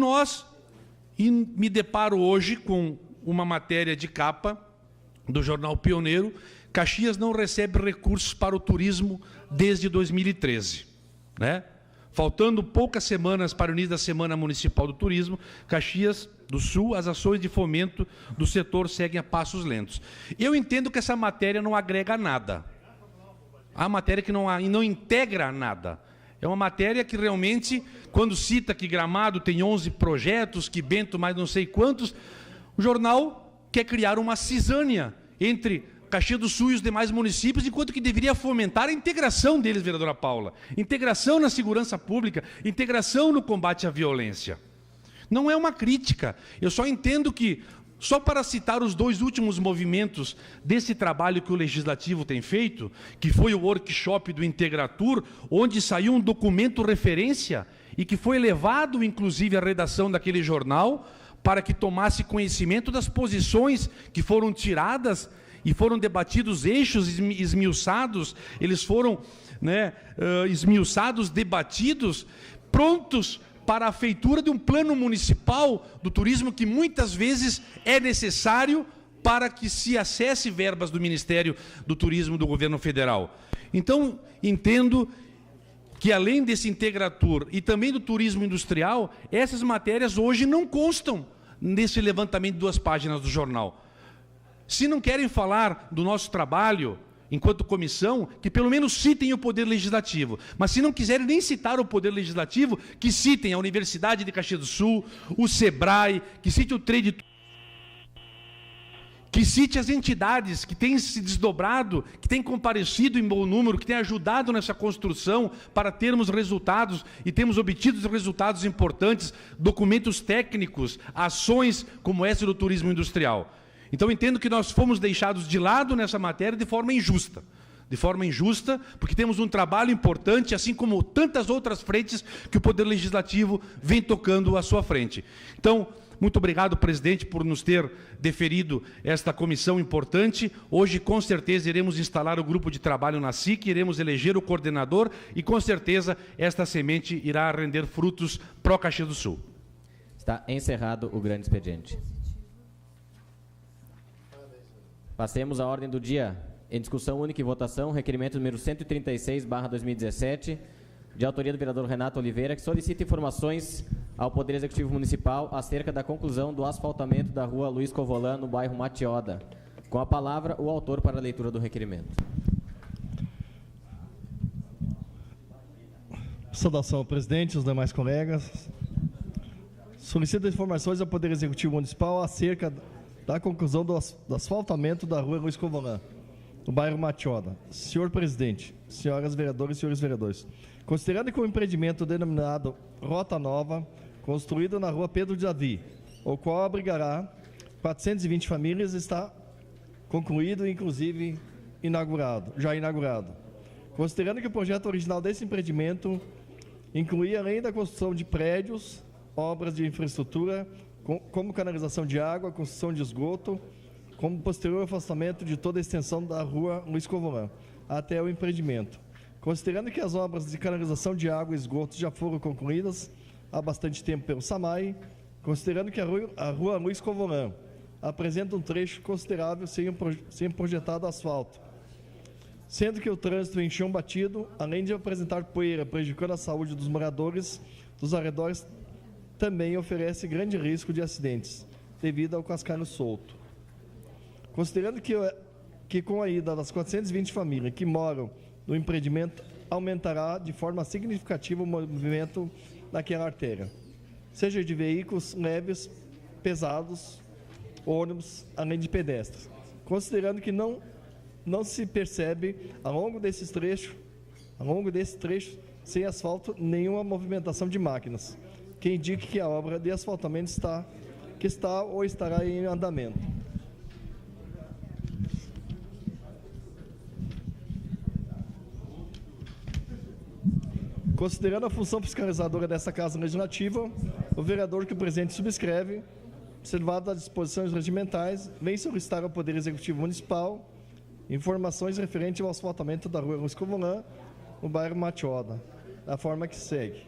me deparo hoje com uma matéria de capa do jornal Pioneiro: Caxias não recebe recursos para o turismo desde 2013. Né? Faltando poucas semanas para o início da Semana Municipal do Turismo, Caxias do Sul, as ações de fomento do setor seguem a passos lentos. Eu entendo que essa matéria não agrega nada. A matéria que não integra nada. É uma matéria que realmente, quando cita que Gramado tem 11 projetos, que Bento mais não sei quantos, o jornal quer criar uma cisânia entre Caxias do Sul e os demais municípios, enquanto que deveria fomentar a integração deles, vereadora Paula. Integração na segurança pública, integração no combate à violência. Não é uma crítica, eu só entendo que, só para citar os 2 últimos movimentos desse trabalho que o Legislativo tem feito, que foi o workshop do Integratur, onde saiu um documento referência e que foi levado, inclusive, à redação daquele jornal, para que tomasse conhecimento das posições que foram tiradas e foram debatidos, eixos esmiuçados, eles foram esmiuçados, debatidos, prontos para a feitura de um plano municipal do turismo que muitas vezes é necessário para que se acesse verbas do Ministério do Turismo do Governo Federal. Então, entendo que além desse Integratur e também do turismo industrial, essas matérias hoje não constam nesse levantamento de 2 páginas do jornal. Se não querem falar do nosso trabalho enquanto comissão, que pelo menos citem o Poder Legislativo. Mas se não quiserem nem citar o Poder Legislativo, que citem a Universidade de Caxias do Sul, o SEBRAE, que cite o Trade, que cite as entidades que têm se desdobrado, que têm comparecido em bom número, que têm ajudado nessa construção para termos resultados e temos obtido resultados importantes, documentos técnicos, ações como essa do turismo industrial. Então, entendo que nós fomos deixados de lado nessa matéria de forma injusta. De forma injusta, porque temos um trabalho importante, assim como tantas outras frentes que o Poder Legislativo vem tocando à sua frente. Então, muito obrigado, presidente, por nos ter deferido esta comissão importante. Hoje, com certeza, iremos instalar o grupo de trabalho na SIC, iremos eleger o coordenador e, com certeza, esta semente irá render frutos pró-Caxias do Sul. Está encerrado o grande expediente. Passemos à ordem do dia. Em discussão única e votação, requerimento número 136/2017, de autoria do vereador Renato Oliveira, que solicita informações ao Poder Executivo Municipal acerca da conclusão do asfaltamento da rua Luiz Covolan, no bairro Matioda. Com a palavra, o autor para a leitura do requerimento. Saudação ao presidente e aos demais colegas. Solicito informações ao Poder Executivo Municipal acerca da conclusão do asfaltamento da rua Luiz Covolan, no bairro Matioda. Senhor presidente, senhoras vereadoras e senhores vereadores, considerando que o empreendimento denominado Rota Nova, construído na rua Pedro de Davi, o qual abrigará 420 famílias está concluído, inclusive já inaugurado. Considerando que o projeto original desse empreendimento incluía, além da construção de prédios, obras de infraestrutura, como canalização de água, construção de esgoto, como posterior afastamento de toda a extensão da rua Luiz Covolan até o empreendimento. Considerando que as obras de canalização de água e esgoto já foram concluídas há bastante tempo pelo SAMAI, considerando que a rua Luiz Covolan apresenta um trecho considerável sem projetado asfalto, sendo que o trânsito em chão batido, além de apresentar poeira prejudicando a saúde dos moradores dos arredores, também oferece grande risco de acidentes, devido ao cascalho solto. Considerando que com a ida das 420 famílias que moram no empreendimento, aumentará de forma significativa o movimento naquela artéria, seja de veículos leves, pesados, ônibus, além de pedestres. Considerando que não se percebe ao longo desse trecho, sem asfalto, nenhuma movimentação de máquinas, que indique que a obra de asfaltamento está ou estará em andamento. Considerando a função fiscalizadora dessa Casa Legislativa, o vereador que o presente subscreve, observadas as disposições regimentais, vem solicitar ao Poder Executivo Municipal informações referentes ao asfaltamento da rua Luiz Covolan, no bairro Matioda, da forma que segue.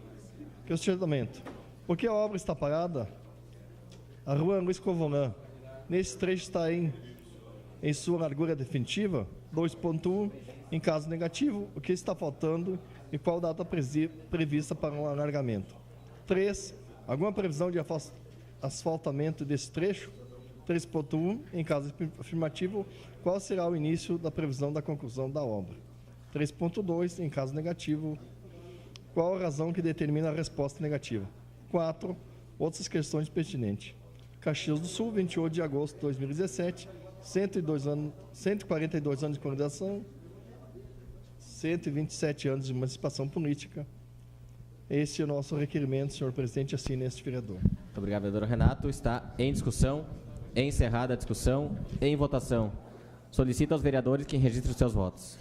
Questionamento. Por que a obra está parada? A rua Luiz Covolan, nesse trecho, está em sua largura definitiva? 2.1. Em caso negativo, o que está faltando e qual data prevista para o alargamento? 3. Alguma previsão de asfaltamento desse trecho? 3.1. Em caso afirmativo, qual será o início da previsão da conclusão da obra? 3.2. Em caso negativo, qual a razão que determina a resposta negativa? 4. Outras questões pertinentes. Caxias do Sul, 28 de agosto de 2017, 142 anos de consolidação, 127 anos de emancipação política. Esse é o nosso requerimento, senhor presidente, assine este vereador. Muito obrigado, vereador Renato. Está em discussão, encerrada a discussão, em votação. Solicito aos vereadores que registrem os seus votos.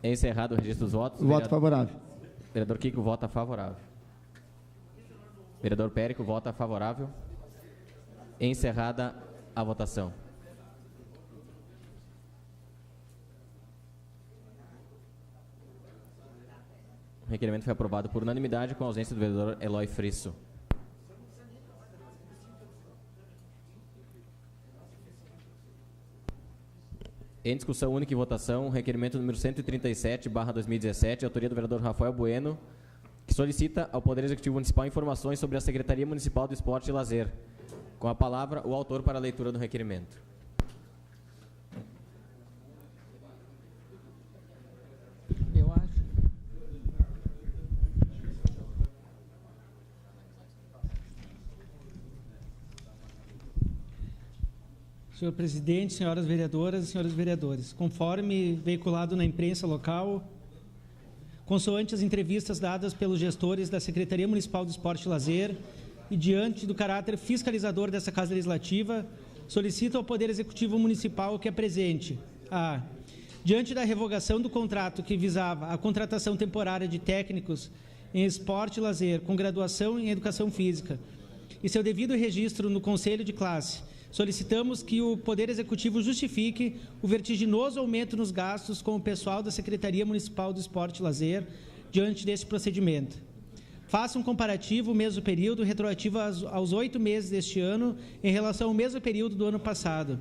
Encerrado o registro dos votos. Voto favorável. Vereador Kiko vota favorável. Vereador Périco vota favorável. Encerrada a votação. O requerimento foi aprovado por unanimidade com a ausência do vereador Eloy Frisso. Em discussão única e votação, requerimento número 137/2017, autoria do vereador Rafael Bueno, que solicita ao Poder Executivo Municipal informações sobre a Secretaria Municipal do Esporte e Lazer. Com a palavra, o autor para a leitura do requerimento. Senhor presidente, senhoras vereadoras e senhores vereadores, conforme veiculado na imprensa local, consoante as entrevistas dadas pelos gestores da Secretaria Municipal do Esporte e Lazer e diante do caráter fiscalizador dessa Casa Legislativa, solicito ao Poder Executivo Municipal que apresente a: diante da revogação do contrato que visava a contratação temporária de técnicos em esporte e lazer com graduação em educação física e seu devido registro no Conselho de Classe, solicitamos que o Poder Executivo justifique o vertiginoso aumento nos gastos com o pessoal da Secretaria Municipal do Esporte e Lazer diante desse procedimento. Faça um comparativo mesmo período retroativo aos 8 meses deste ano em relação ao mesmo período do ano passado.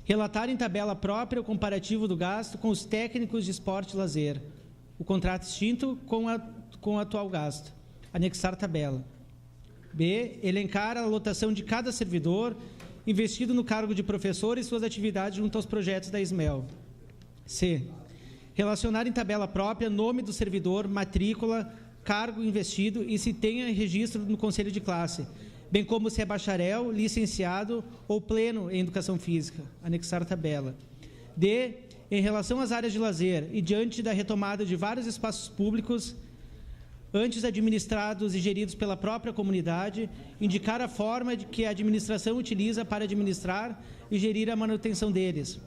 Relatar em tabela própria o comparativo do gasto com os técnicos de esporte e lazer. o contrato extinto com o atual gasto. Anexar tabela. B. Elencar a lotação de cada servidor investido no cargo de professor e suas atividades junto aos projetos da SMEL. C. Relacionar em tabela própria nome do servidor, matrícula, cargo investido e se tenha registro no conselho de classe, bem como se é bacharel, licenciado ou pleno em educação física. Anexar tabela. D. Em relação às áreas de lazer e diante da retomada de vários espaços públicos antes administrados e geridos pela própria comunidade, indicar a forma que a administração utiliza para administrar e gerir a manutenção deles,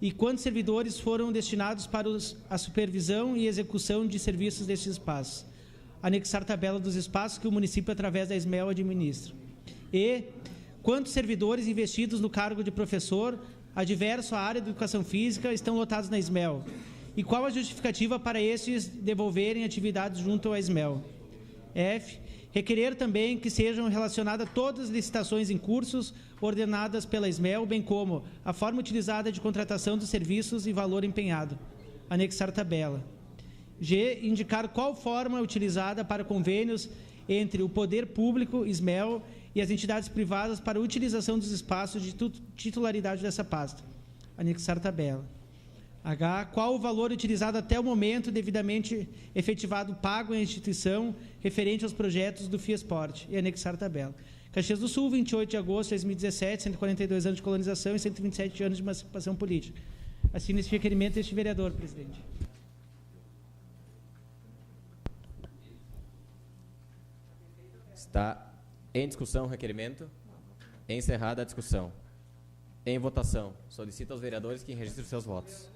e quantos servidores foram destinados para a supervisão e execução de serviços destes espaços. Anexar tabela dos espaços que o município, através da SMEL, administra. E quantos servidores investidos no cargo de professor adverso à área de educação física estão lotados na SMEL? E qual a justificativa para estes devolverem atividades junto à SMEL? F. Requerer também que sejam relacionadas todas as licitações em cursos ordenadas pela SMEL, bem como a forma utilizada de contratação dos serviços e valor empenhado. Anexar tabela. G. Indicar qual forma utilizada para convênios entre o poder público, SMEL, e as entidades privadas para a utilização dos espaços de titularidade dessa pasta. Anexar tabela. H. Qual o valor utilizado até o momento devidamente efetivado pago à instituição referente aos projetos do FIESPORT e anexar tabela. Caxias do Sul, 28 de agosto de 2017, 142 anos de colonização e 127 anos de emancipação política. Assina esse requerimento este vereador, presidente. Está em discussão o requerimento. Encerrada a discussão. Em votação. Solicito aos vereadores que registrem seus votos.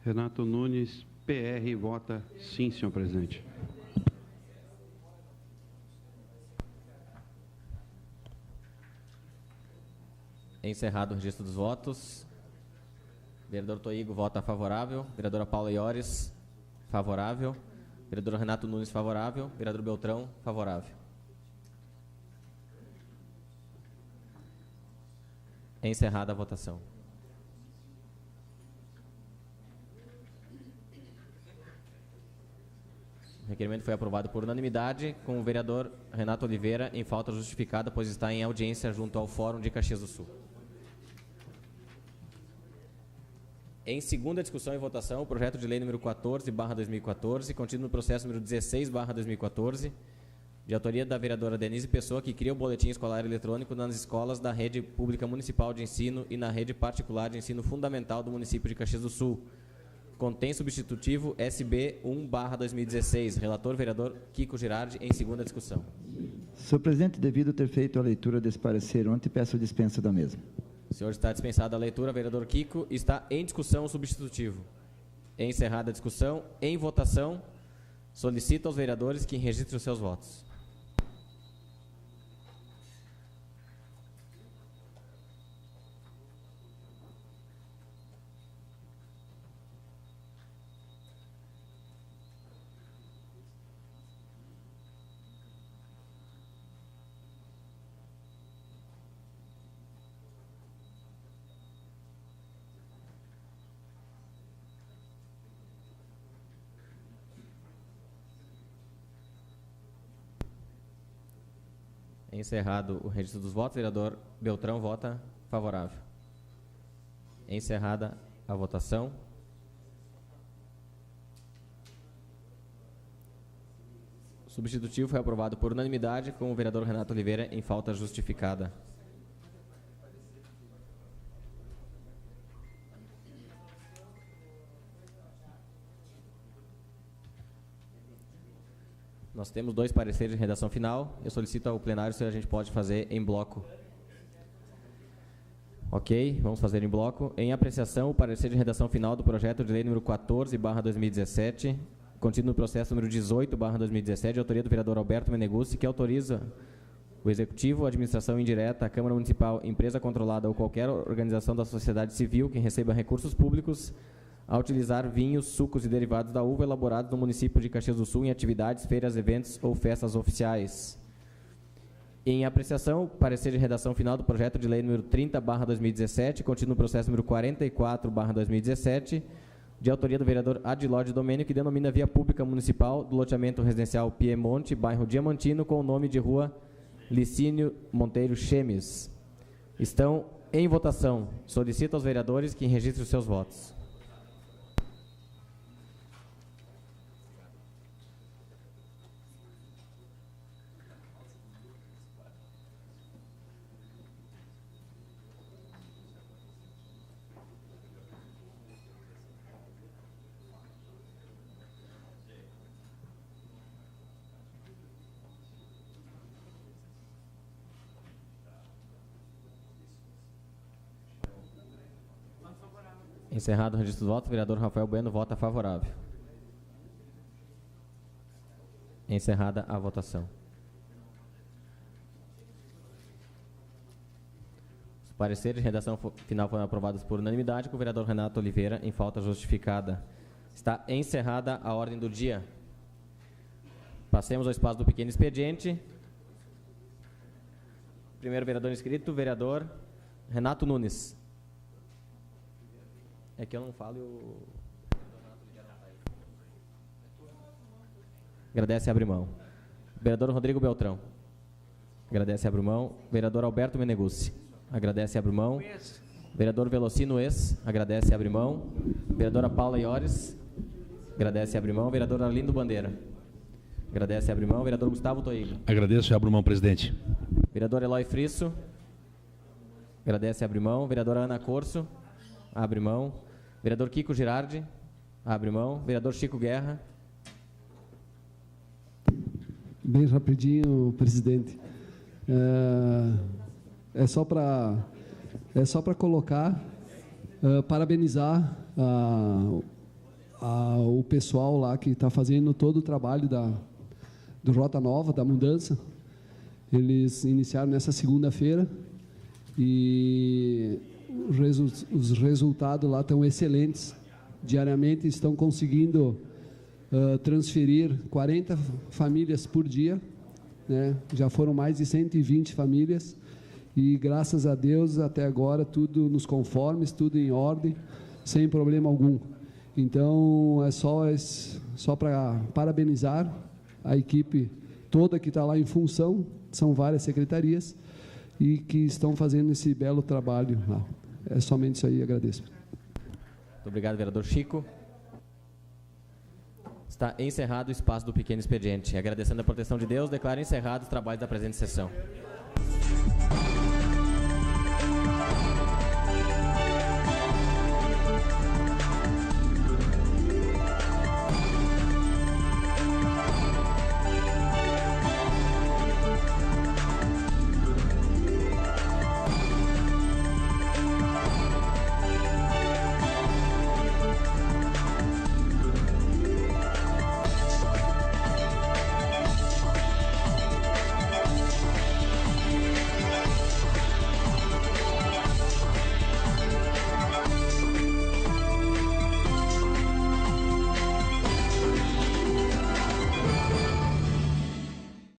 Renato Nunes, PR, vota sim, senhor presidente. Encerrado o registro dos votos. Vereador Toigo vota favorável. Vereadora Paula Iores, favorável. Vereador Renato Nunes, favorável. Vereador Beltrão, favorável. Encerrada a votação. O requerimento foi aprovado por unanimidade, com o vereador Renato Oliveira em falta justificada, pois está em audiência junto ao Fórum de Caxias do Sul. Em segunda discussão e votação, o projeto de lei número 14/2014, contido no processo número 16/2014, de autoria da vereadora Denise Pessoa, que cria o boletim escolar eletrônico nas escolas da rede pública municipal de ensino e na rede particular de ensino fundamental do município de Caxias do Sul. Contém substitutivo SB 1/2016. Relator, vereador Kiko Girardi, em segunda discussão. Senhor presidente, devido ter feito a leitura desse parecer ontem, peço a dispensa da mesma. O senhor está dispensado a leitura, vereador Kiko. Está em discussão o substitutivo. Encerrada a discussão, em votação, solicito aos vereadores que registrem os seus votos. Encerrado o registro dos votos, vereador Beltrão vota favorável. Encerrada a votação. O substitutivo foi aprovado por unanimidade, com o vereador Renato Oliveira em falta justificada. Nós temos 2 pareceres de redação final. Eu solicito ao plenário se a gente pode fazer em bloco. Ok, vamos fazer em bloco. Em apreciação, o parecer de redação final do projeto de lei número 14/2017, contido no processo número 18/2017, de autoria do vereador Alberto Meneguzzi, que autoriza o Executivo, a Administração Indireta, a Câmara Municipal, empresa controlada ou qualquer organização da sociedade civil que receba recursos públicos a utilizar vinhos, sucos e derivados da uva elaborados no município de Caxias do Sul em atividades, feiras, eventos ou festas oficiais. Em apreciação, parecer de redação final do projeto de lei número 30/2017, contido no processo número 44/2017, de autoria do vereador Adilorde Domênio, que denomina via pública municipal do loteamento residencial Piemonte, bairro Diamantino, com o nome de rua Licínio Monteiro Chemes. Estão em votação. Solicito aos vereadores que registrem os seus votos. Encerrado o registro do voto, o vereador Rafael Bueno vota favorável. Encerrada a votação. Os pareceres de redação final foram aprovados por unanimidade, com o vereador Renato Oliveira em falta justificada. Está encerrada a ordem do dia. Passemos ao espaço do pequeno expediente. Primeiro vereador inscrito, vereador Renato Nunes. É que eu não falo e o... Agradece e abre mão. Vereador Rodrigo Beltrão. Agradece e abre mão. Vereador Alberto Meneguzzi. Agradece e abre mão. Vereador Velocino Ex. Agradece e abre mão. Vereadora Paula Iores. Agradece e abre mão. Vereador Arlindo Bandeira. Agradece e abre mão. Vereador Gustavo Toigo. Agradeço e abro mão, presidente. Vereador Eloy Frisso. Agradece e abre mão. Vereadora Ana Corso. Abre mão. Vereador Kiko Girardi. Abre mão. Vereador Chico Guerra. Bem rapidinho, presidente. É só para colocar, parabenizar o pessoal lá que está fazendo todo o trabalho do Rota Nova, da mudança. Eles iniciaram nessa segunda-feira e os resultados lá estão excelentes. Diariamente estão conseguindo transferir 40 famílias por dia, né? Já foram mais de 120 famílias e, graças a Deus, até agora, tudo nos conformes, tudo em ordem, sem problema algum. Então, é só para parabenizar a equipe toda que está lá em função, são várias secretarias, e que estão fazendo esse belo trabalho lá. É somente isso aí, agradeço. Muito obrigado, vereador Chico. Está encerrado o espaço do pequeno expediente. Agradecendo a proteção de Deus, declaro encerrados os trabalhos da presente sessão.